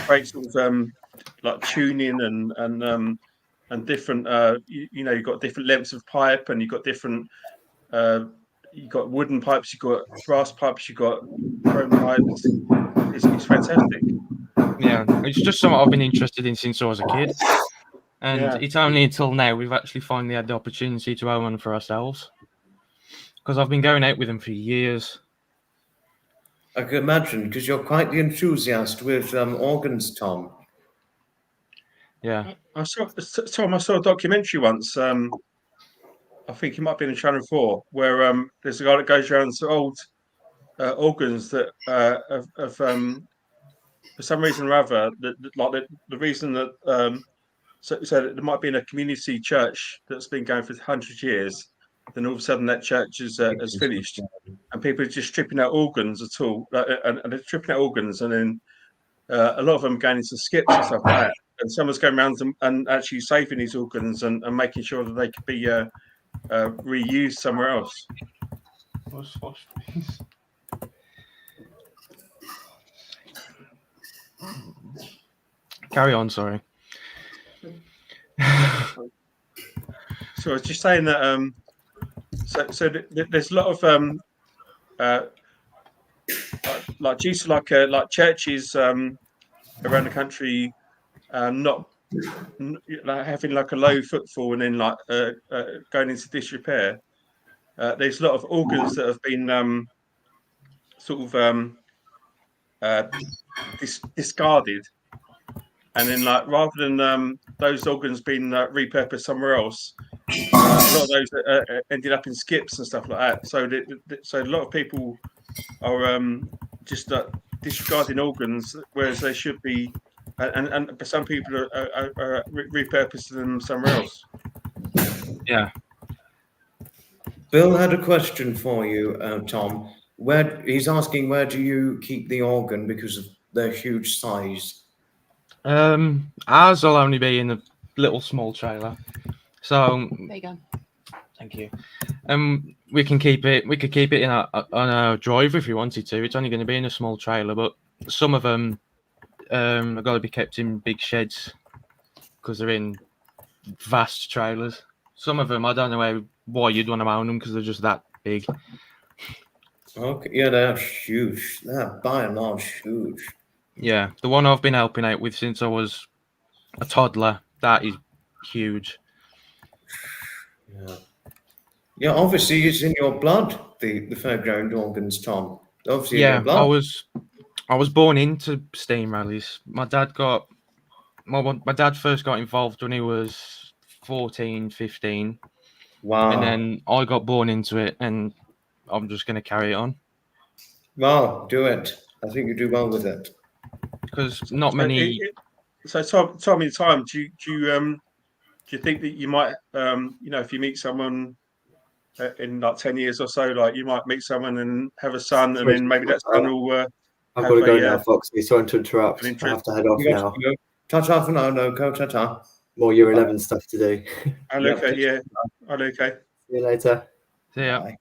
great sort of like tuning and different. You've got different lengths of pipe, and you've got different. You've got wooden pipes, you've got brass pipes, you've got chrome pipes. It's fantastic. Yeah, it's just something I've been interested in since I was a kid. And it's only until now we've actually finally had the opportunity to own one for ourselves. Because I've been going out with them for years. I can imagine, because you're quite the enthusiast with organs, Tom. Yeah. I saw a documentary once. I think it might be in Channel 4, where there's a guy that goes around to old organs that have for some reason or other, the reason that so there might be in a community church that's been going for 100 years, then all of a sudden that church has finished, and people are just stripping out organs at all, and they're stripping out organs, and then a lot of them going into skips and stuff like that, and someone's going around and actually saving these organs and making sure that they could be reused somewhere else. Carry on, sorry. So I was just saying that there's a lot of like due to like churches around the country not like having like a low footfall and then like going into disrepair. There's a lot of organs that have been sort of uh, discarded, and then like rather than those organs being repurposed somewhere else, a lot of those ended up in skips and stuff like that. So so a lot of people are just disregarding organs, whereas they should be, and some people are repurposing them somewhere else. Yeah. Bill had a question for you, Tom. He's asking, where do you keep the organ because of their huge size? Ours will only be in a little small trailer. So There you go. thank you. We can keep it. We could keep it in on our drive if we wanted to. It's only going to be in a small trailer, but some of them have got to be kept in big sheds because they're in vast trailers. Some of them, I don't know why you'd want to own them because they're just that big. Okay, yeah, they're huge. They're by and large huge. Yeah, the one I've been helping out with since I was a toddler, that is huge. Yeah. Yeah, obviously it's in your blood, the fairground organs, Tom. Obviously in your blood. I was born into steam rallies. My dad first got involved when he was 14, 15. Wow. And then I got born into it, and I'm just going to carry it on. Well, do it. I think you do well with it. Because not many. So Tom, in time, do you think that you might, if you meet someone in like 10 years or so, like you might meet someone and have a son, and then maybe that son will. I've got to go now, Foxy. Sorry to interrupt. I have to head off now. Ta-ta for now, no, go ta-ta. More Year 11 stuff to do. Okay, yeah. Okay. See you later. See ya. Bye.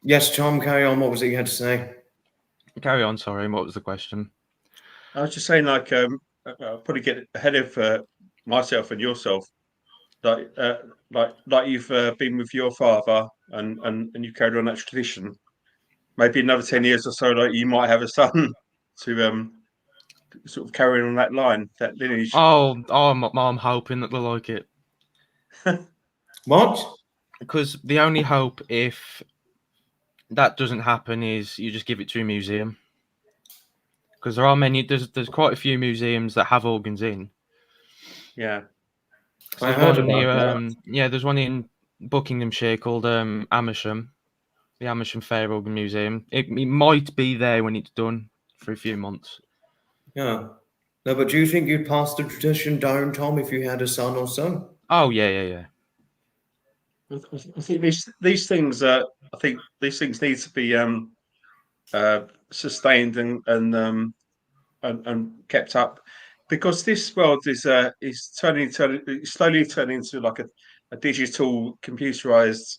Yes, Tom, carry on. What was it you had to say? Carry on, sorry. What was the question? I was just saying, like, I'll probably get ahead of myself and yourself. Like you've been with your father and you've carried on that tradition. Maybe another 10 years or so, like you might have a son to sort of carry on that line, that lineage. I'm hoping that they'll like it. What? Because the only hope if that doesn't happen is you just give it to a museum. Because there are there's quite a few museums that have organs in. Yeah. I heard about that. There's one in Buckinghamshire called Amersham, the Amersham Fair Organ Museum. It might be there when it's done for a few months. Yeah. No, but do you think you'd pass the tradition down, Tom, if you had a son or so? Oh, yeah. I think these things need to be sustained and kept up, because this world is slowly turning into like a digital, computerized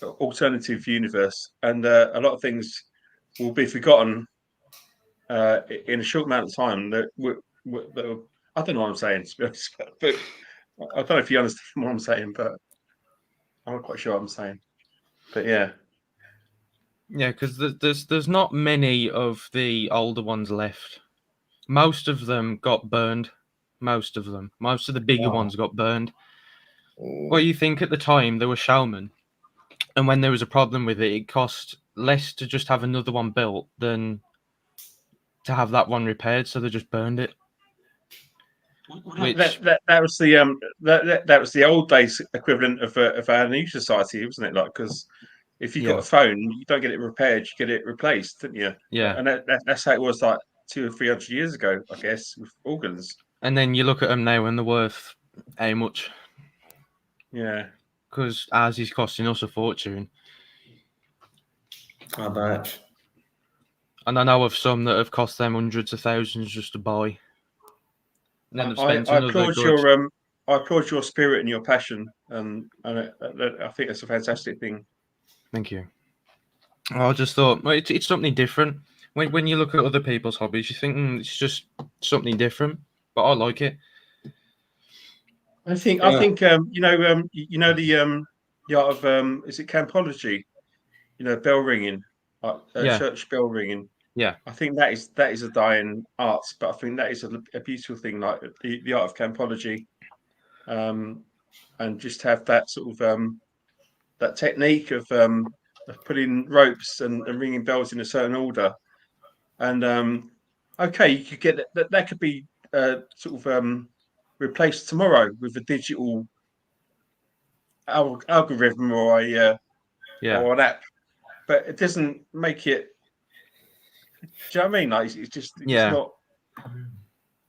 alternative universe, and a lot of things will be forgotten in a short amount of time. That I don't know what I'm saying, to be honest, but I don't know if you understand what I'm saying, but I'm not quite sure what I'm saying. But yeah. Yeah, because there's not many of the older ones left. Most of them got burned. Most of the bigger ones got burned. Well, you think at the time they were showmen, and when there was a problem with it, it cost less to just have another one built than to have that one repaired, so they just burned it. That was the old days equivalent of our new society, wasn't it? Like, because if you got a phone, you don't get it repaired, you get it replaced, didn't you? Yeah. And that's how it was like 200 or 300 years ago, I guess, with organs. And then you look at them now and they're worth how much? Yeah. Because ours is costing us a fortune. I bet. And I know of some that have cost them hundreds of thousands just to buy. And then I applaud your spirit and your passion, and I think that's a fantastic thing. Thank you. I just thought, well, it's something different. when you look at other people's hobbies, you think it's just something different, but I like it. I think the art of is it campology? Bell ringing, Yeah. church bell ringing. Yeah. I think that is a dying art, but I think that is a beautiful thing, like the art of campology, and just have that sort of that technique of putting ropes and ringing bells in a certain order. And okay, you could get that could be sort of replaced tomorrow with a digital algorithm or or an app, but it doesn't make it. Do you know what I mean? Like it's just it's not.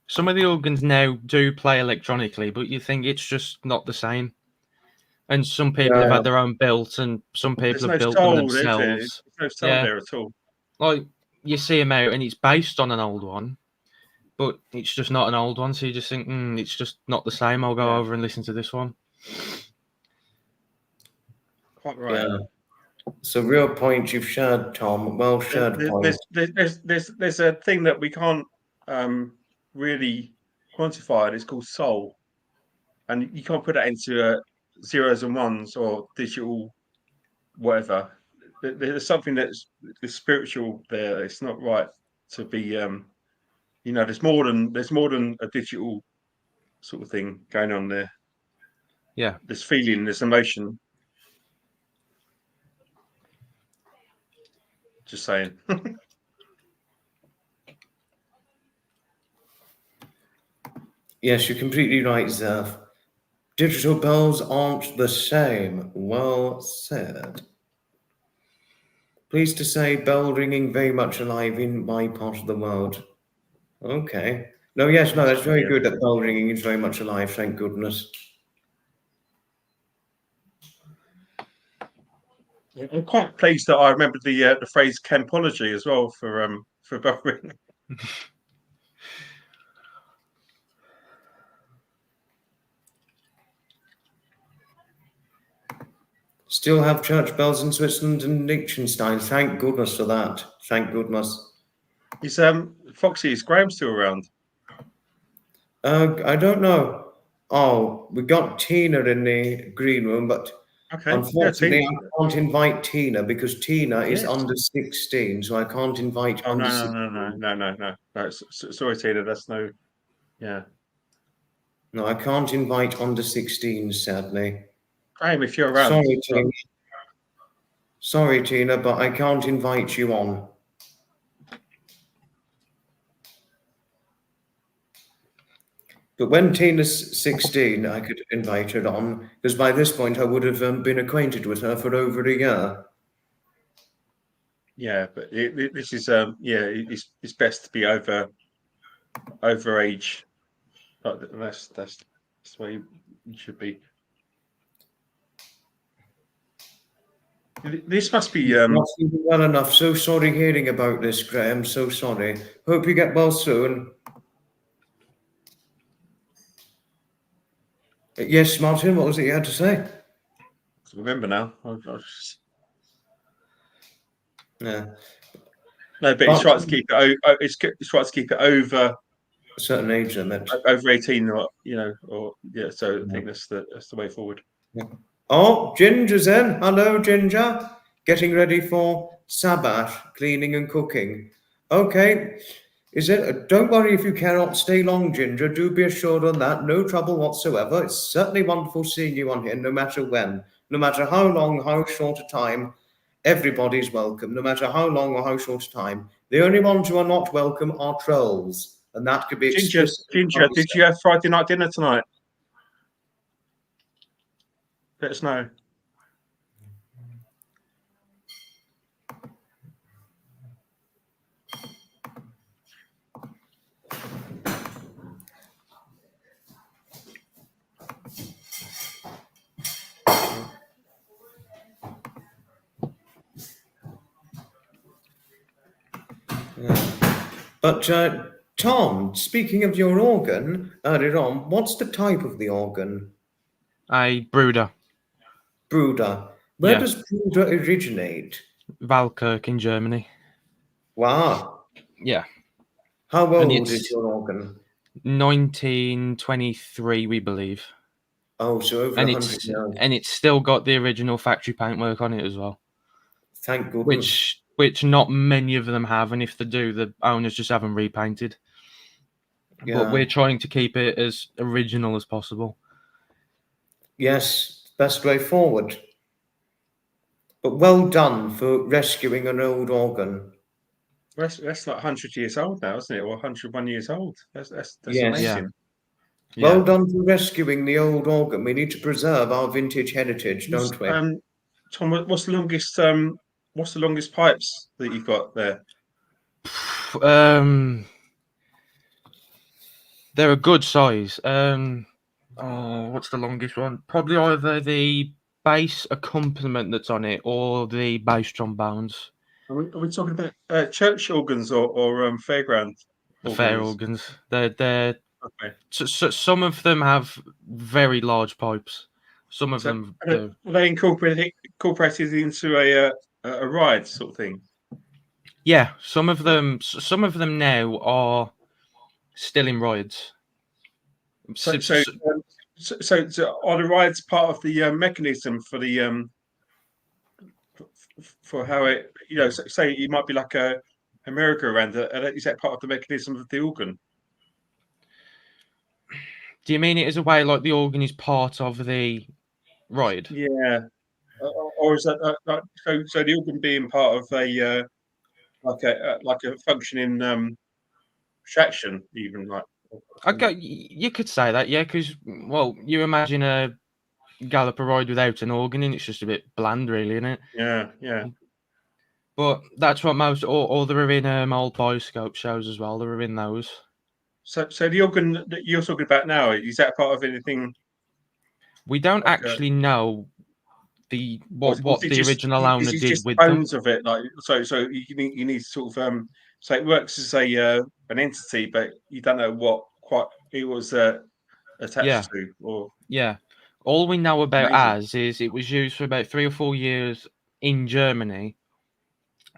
Some of the organs now do play electronically, but you think it's just not the same. And some people have had their own built, and some people have built them themselves. There's no soul there at all. Like you see them out, and it's based on an old one, but it's just not an old one. So you just think, it's just not the same. I'll go over and listen to this one. Quite right. Yeah. So real point you've shared, Tom. Well shared point. There's a thing that we can't really quantify. It's called soul, and you can't put that into zeros and ones or digital whatever. There's something that's spiritual there. It's not right to be. There's more than a digital sort of thing going on there. Yeah. There's feeling, there's emotion. Just saying. Yes, you're completely right, Zeph. Digital bells aren't the same. Well said. Pleased to say bell ringing very much alive in my part of the world. Okay. No, that's very good that bell ringing is very much alive, thank goodness. I'm quite pleased that I remembered the phrase campology as well for bell ringing. Still have church bells in Switzerland and Liechtenstein. Thank goodness for that. Thank goodness. Is Foxy, is Graham still around? I don't know. Oh, we got Tina in the green room, but unfortunately I can't invite Tina because Tina is under 16, so I can't invite under 16. No. Sorry, Tina, that's no. Yeah. No, I can't invite under 16, sadly. Graham, if you're around. Sorry, Tina, but I can't invite you on. But when Tina's 16, I could invite her on, because by this point I would have been acquainted with her for over a year. Yeah, but this is it's best to be over age. That's the way you should be. This must be Not feeling well enough. So sorry hearing about this, Graham. So sorry. Hope you get well soon. Yes, Martin, what was it you had to say? I remember now. Yeah. No, but it's right to keep it. It's right to keep it over a certain age limit. Over 18, So I think that's the way forward. Yeah. Oh, Ginger's in. Hello, Ginger. Getting ready for Sabbath, cleaning and cooking. Okay. Is it? Don't worry if you cannot stay long, Ginger. Do be assured on that. No trouble whatsoever. It's certainly wonderful seeing you on here, no matter when. No matter how long, how short a time, everybody's welcome, no matter how long or how short a time. The only ones who are not welcome are trolls, and that could be explicit. Ginger, did you have Friday night dinner tonight? Let us know. But Tom, speaking of your organ earlier on, what's the type of the organ? A brooder. Brooder. Where does brooder originate? Valkirk in Germany. Wow. Yeah. How And old is it's your organ? 1923, we believe. Oh, so over And 100 years. it's still got the original factory paintwork on it as well. Thank goodness. Which not many of them have, and if they do, the owners just have them repainted. Yeah. But we're trying to keep it as original as possible. Yes, best way forward. But well done for rescuing an old organ. That's like 100 years old now, isn't it? Or 101 years old. That's Yes. amazing. Well done for rescuing the old organ. We need to preserve our vintage heritage, don't we? Tom, what's the longest pipes that you've got there? They're a good size. What's the longest one? Probably either the bass accompaniment that's on it or the bass trombones. Are we talking about church organs or fairground The fair organs. They're Okay. so some of them have very large pipes. Some of them do. Are they incorporated into a ride sort of thing? Yeah, some of them now are still in rides. So are the rides part of the mechanism for the for how it, say you might be like a merry-go-round, is that part of the mechanism of the organ? Do you mean it as a way like the organ is part of the ride? Yeah. Or is that so the organ being part of a like a functioning attraction, even like? Okay, you could say that, yeah, because you imagine a galloper ride without an organ, and it's just a bit bland, really, isn't it? Yeah. But that's what most, or they're in old bioscope shows as well. They're in those. So the organ that you're talking about now, is that part of anything? We don't actually know what the original owner did just with them. bones of it, like so you need to sort of so it works as a an entity, but you don't know what quite it was attached to, or all we know about amazing. is it was used for about 3 or 4 years in Germany,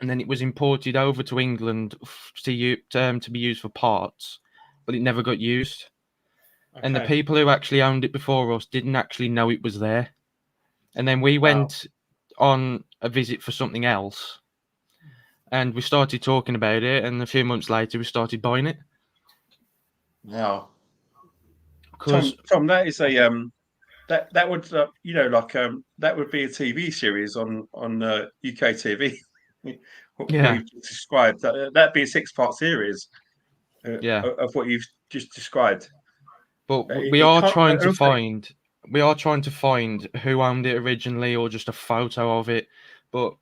and then it was imported over to England to be used for parts, but it never got used. Okay. And the people who actually owned it before us didn't actually know it was there. And then we went on a visit for something else, and we started talking about it, and a few months later we started buying it. Wow. Tom, that is a that would that would be a TV series on UK TV. What you've described, that'd be a 6-part series of what you've just described. But we are trying to find who owned it originally, or just a photo of it. But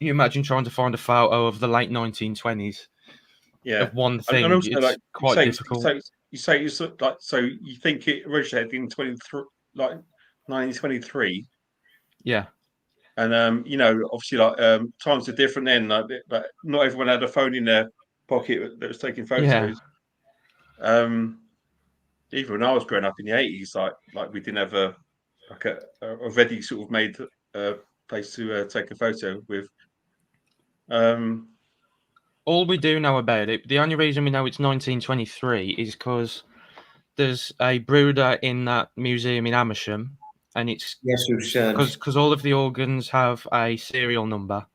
you imagine trying to find a photo of the late 1920s of one thing. And also, it's quite difficult. You think it originated in 1923? Yeah. And obviously, times are different then. Like not everyone had a phone in their pocket that was taking photos. Yeah. Even when I was growing up in the 80s, like we didn't have a ready sort of made place to take a photo with. All we do know about it, the only reason we know it's 1923 is because there's a brooder in that museum in Amersham, and it's because all of the organs have a serial number,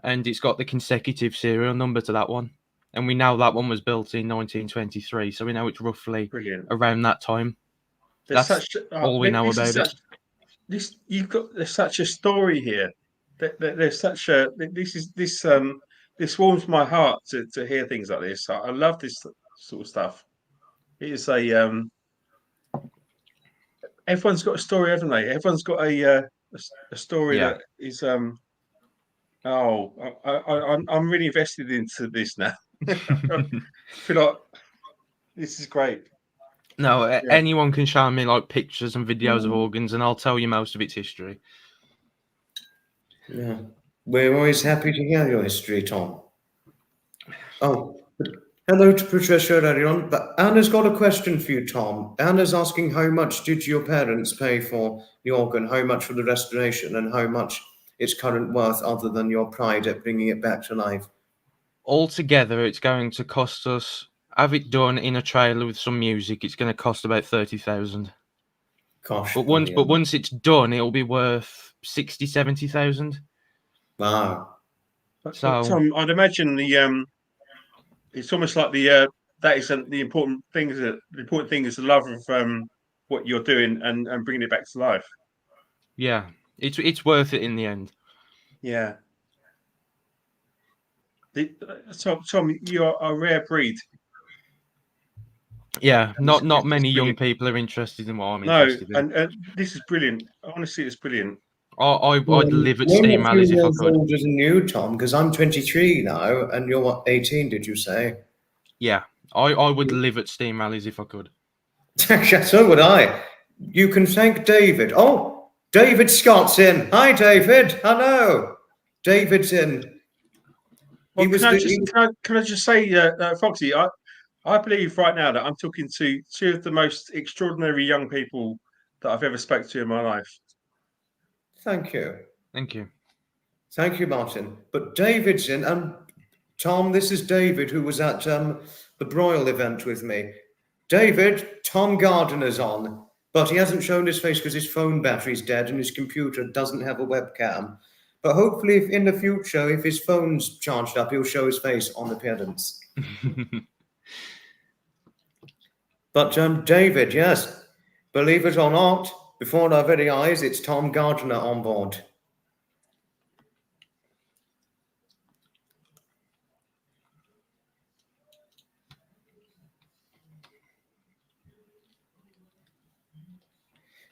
and it's got the consecutive serial number to that one, and we know that one was built in 1923, so we know it's roughly around that time. That's all we know about it. There's such a story here. There's such a this warms my heart to hear things like this. I love this sort of stuff. It is everyone's got a story, haven't they? Everyone's got a story that is I'm really invested into this now. I feel like this is great. No, anyone can show me like pictures and videos of organs, and I'll tell you most of its history. Yeah, we're always happy to hear your history, Tom. Oh, hello to Patricia everyone. But Anna's got a question for you, Tom. Anna's asking how much did your parents pay for the organ, how much for the restoration, and how much its current worth, other than your pride at bringing it back to life. altogether, it's going to cost us. Have it done in a trailer with some music. It's going to cost about 30,000. Gosh, But bloody hell. once it's done, it'll be worth 60,000-70,000. Wow. So Tom, I'd imagine it's almost like that isn't the important thing. The important thing is the love of what you're doing and bringing it back to life. yeah, it's worth it in the end. Yeah. Tom, you're a rare breed. Yeah, not It's many young brilliant. people are interested in what I'm No, interested in. and this is brilliant. Honestly, it's brilliant. I'd live at We're Steam a few Alleys if I years could. older than you, Tom, because I'm 23 now, and you're what, 18? Did you say? Yeah, I would live at Steam Alleys if I could. So would I. You can thank David. Oh, David Scott's in. Hi, David. Hello. David's in. Well, was can I just say, Foxy, I believe right now that I'm talking to two of the most extraordinary young people that I've ever spoke to in my life. Thank you. Thank you. Thank you, Martin. But David's in, and Tom, this is David, who was at the Broil event with me. David, Tom Gardiner's on, but he hasn't shown his face because his phone battery's dead and his computer doesn't have a webcam. But hopefully, if in the future, if his phone's charged up, he'll show his face on appearance. But David, yes, believe it or not, before our very eyes, it's Tom Gardiner on board.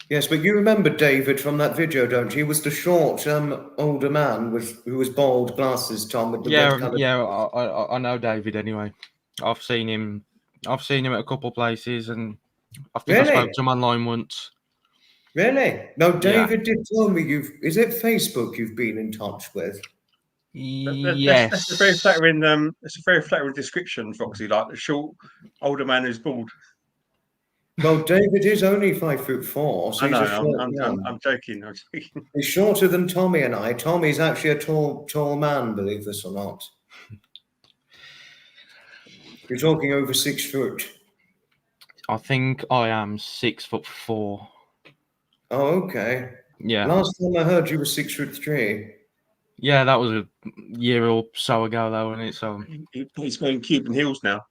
Yes, but you remember David from that video, don't you? He was the short, older man who was bald, glasses, Tom, with the red colour. Yeah, I know David anyway. I've seen him at a couple of places, and I think I spoke to him online once. Really? No, David did tell me is it Facebook you've been in touch with? Yes. That's a very flattering. It's a very flattering description, Foxy. Like the short, older man who's bald. Well, David is only 5'4", so I know. he's a short man. I'm joking. I'm joking. He's shorter than Tommy and I. Tommy's actually a tall man, believe this or not. You're talking over 6 foot. I think I am 6'4". Oh, okay. Yeah. Last time I heard you were 6'3". Yeah, that was a year or so ago, though, wasn't it? So He's wearing Cuban heels now.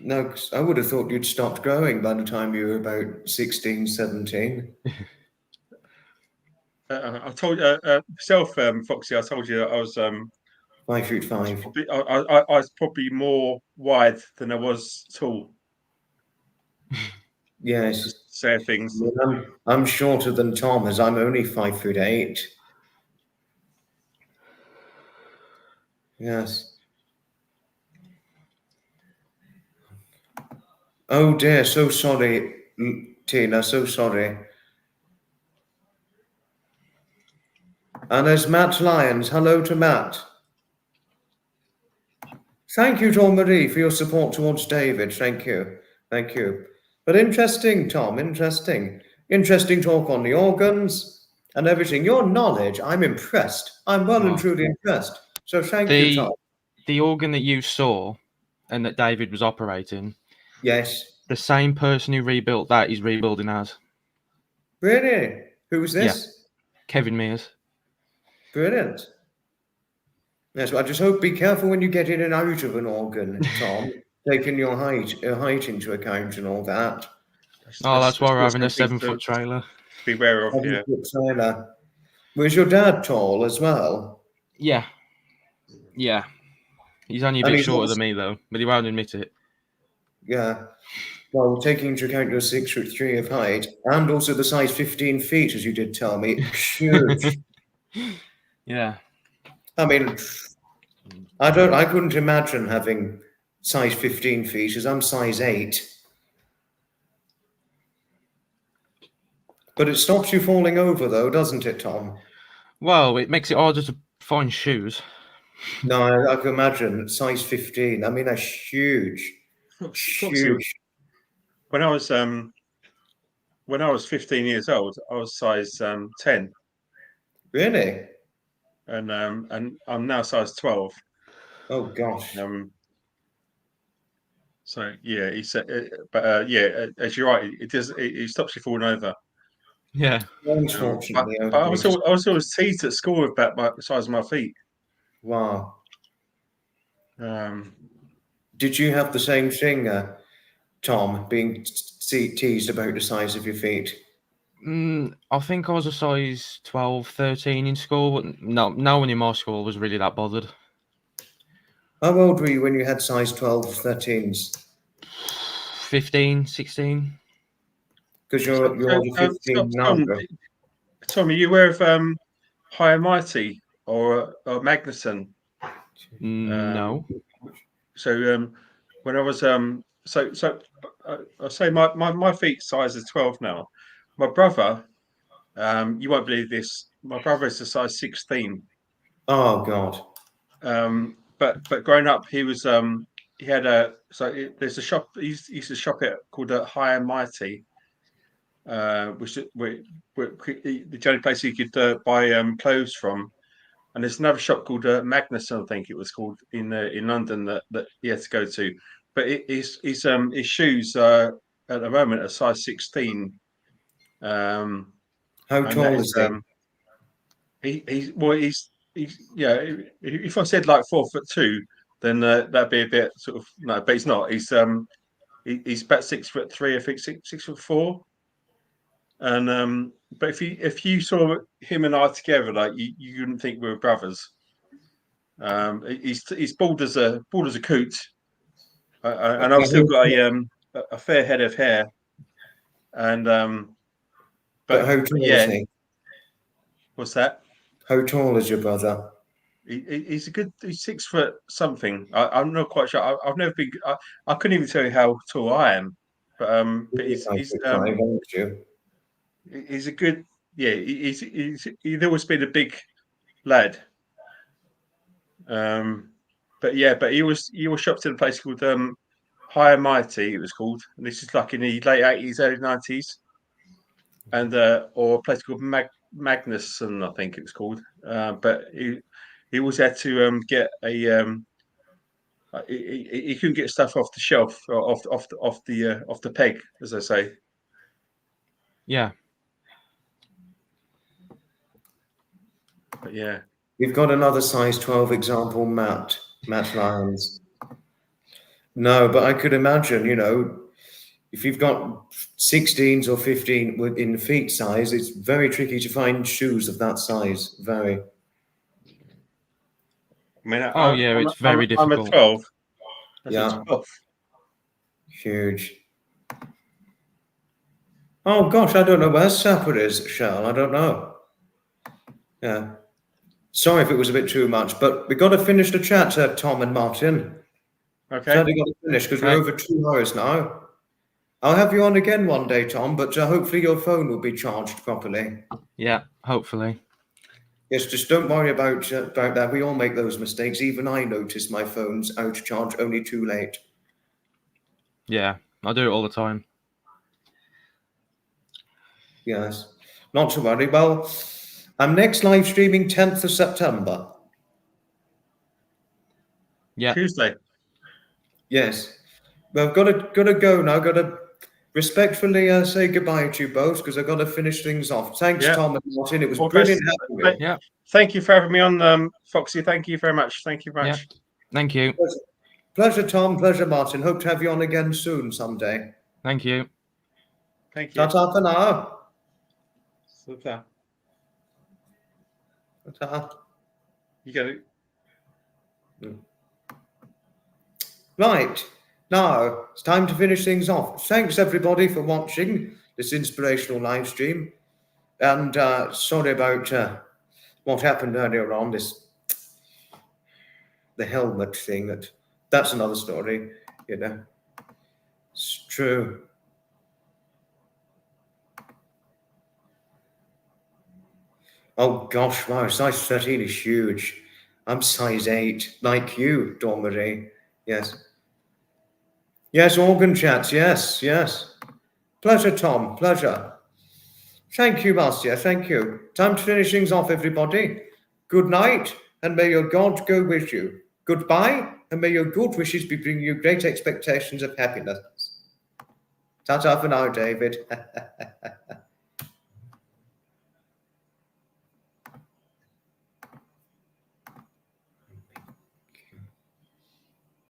No, 'cause I would have thought you'd stopped growing by the time you were about 16, 17. I told Foxy. I told you that I was 5'5". I was probably more wide than I was tall. Yes. Just say things. I'm shorter than Tom, as I'm only 5'8". Yes. Oh dear, so sorry, Tina, so sorry. And there's Matt Lyons. Hello to Matt. Thank you, John Marie, for your support towards David. Thank you. Thank you. But interesting, Tom, interesting. Interesting talk on the organs and everything. Your knowledge, I'm impressed. I'm well and truly impressed. So thank you, Tom. The organ that you saw and that David was operating, yes, the same person who rebuilt that is rebuilding ours. Really? Who was this? Yeah. Kevin Mears. Brilliant. Yes, well, I just hope be careful when you get in and out of an organ, Tom, taking your height into account and all that. That's why we're having a 7-foot trailer. Beware of, yeah. 7-foot trailer. Was your dad tall as well? Yeah. Yeah. He's only a bit shorter than me, though, but he won't admit it. Yeah. Well, taking into account your 6'3" of height and also the size 15 feet, as you did tell me, huge. Yeah. I mean, I couldn't imagine having size 15 feet, as I'm size 8. But it stops you falling over, though, doesn't it, Tom? Well, it makes it harder to find shoes. No, I can imagine size 15. I mean, that's huge. Huge. When I was 15 years old, I was size 10. Really? and I'm now size 12. Oh gosh. So yeah, he said, but yeah, as you're right, it stops you falling over. Yeah. Unfortunately, But I was always teased at school about the size of my feet. wow. Um, Did you have the same thing, Tom, being teased about the size of your feet? I think I was a size 12, 13 in school, but no one in my school was really that bothered. How old were you when you had size 12, 13s? 15, 16. Because you're only 15 now. Tom, are you aware of High and Mighty or Magnuson? No. So when I was I say my feet size is 12 now. My brother, you won't believe this. My brother is a size 16. Oh God. But growing up, he was he had there's a shop he used to shop at called High and Mighty, which the only place you could buy clothes from. And there's another shop called Magnus, I think it was called in London that he had to go to. But his shoes at the moment are size 16. How tall is he? He's yeah. If I said like 4'2", then that'd be a bit sort of no, but he's not. He's about 6'3", I think 6'4". And but if you saw him and I together, like you wouldn't think we were brothers. He's bald as a coot, and I've still got a fair head of hair. And But how tall is he? What's that? How tall is your brother? He's 6 foot something. I'm not quite sure. I've never been. I couldn't even tell you how tall I am. But he's a good. Yeah, he's always been a big lad. But he was shopped in a place called High and Mighty. It was called, and this is like in the late 80s, early 90s, and or a place called Magnuson, I think it was called. But he always had to get a he couldn't get stuff off the shelf or off the peg, as they say. Yeah. But yeah. We've got another size 12 example, Matt Lyons. No, but I could imagine, if you've got 16s or 15 in feet size, it's very tricky to find shoes of that size. Very. I mean, it's very difficult. I'm a 12. Yeah. A 12. Huge. Oh gosh, I don't know where Sapper is, Shell. I don't know. Yeah. Sorry if it was a bit too much, but we've got to finish the chat, Tom and Martin. Okay. Sadly got to finish because we're over 2 hours now. I'll have you on again one day, Tom, but hopefully your phone will be charged properly. Yeah, hopefully. Yes, just don't worry about that. We all make those mistakes. Even I notice my phone's out of charge only too late. Yeah, I do it all the time. Yes, not to worry. Well, I'm next live streaming 10th of September. Yeah. Tuesday. Yes. Well, I've got to go now. Got to respectfully say goodbye to you both because I've got to finish things off. Thanks, Tom and Martin. It was brilliant having you. Yeah. Thank you for having me on, Foxy. Thank you very much. Thank you very much. Yeah. Thank you. Pleasure, Tom. Pleasure, Martin. Hope to have you on again soon someday. Thank you. Thank you. Ta-ta for now. Ta-ta. Ta-ta. You got it. Right. Now, it's time to finish things off. Thanks, everybody, for watching this inspirational live stream. And sorry about what happened earlier on, the helmet thing. That's another story, It's true. Oh, gosh, wow, size 13 is huge. I'm size 8, like you, Dawn Marie. Yes. Yes, organ chats, yes. Pleasure, Tom, pleasure. Thank you, Marcia, thank you. Time to finish things off, everybody. Good night, and may your God go with you. Goodbye, and may your good wishes be bringing you great expectations of happiness. Ta-ta for now, David.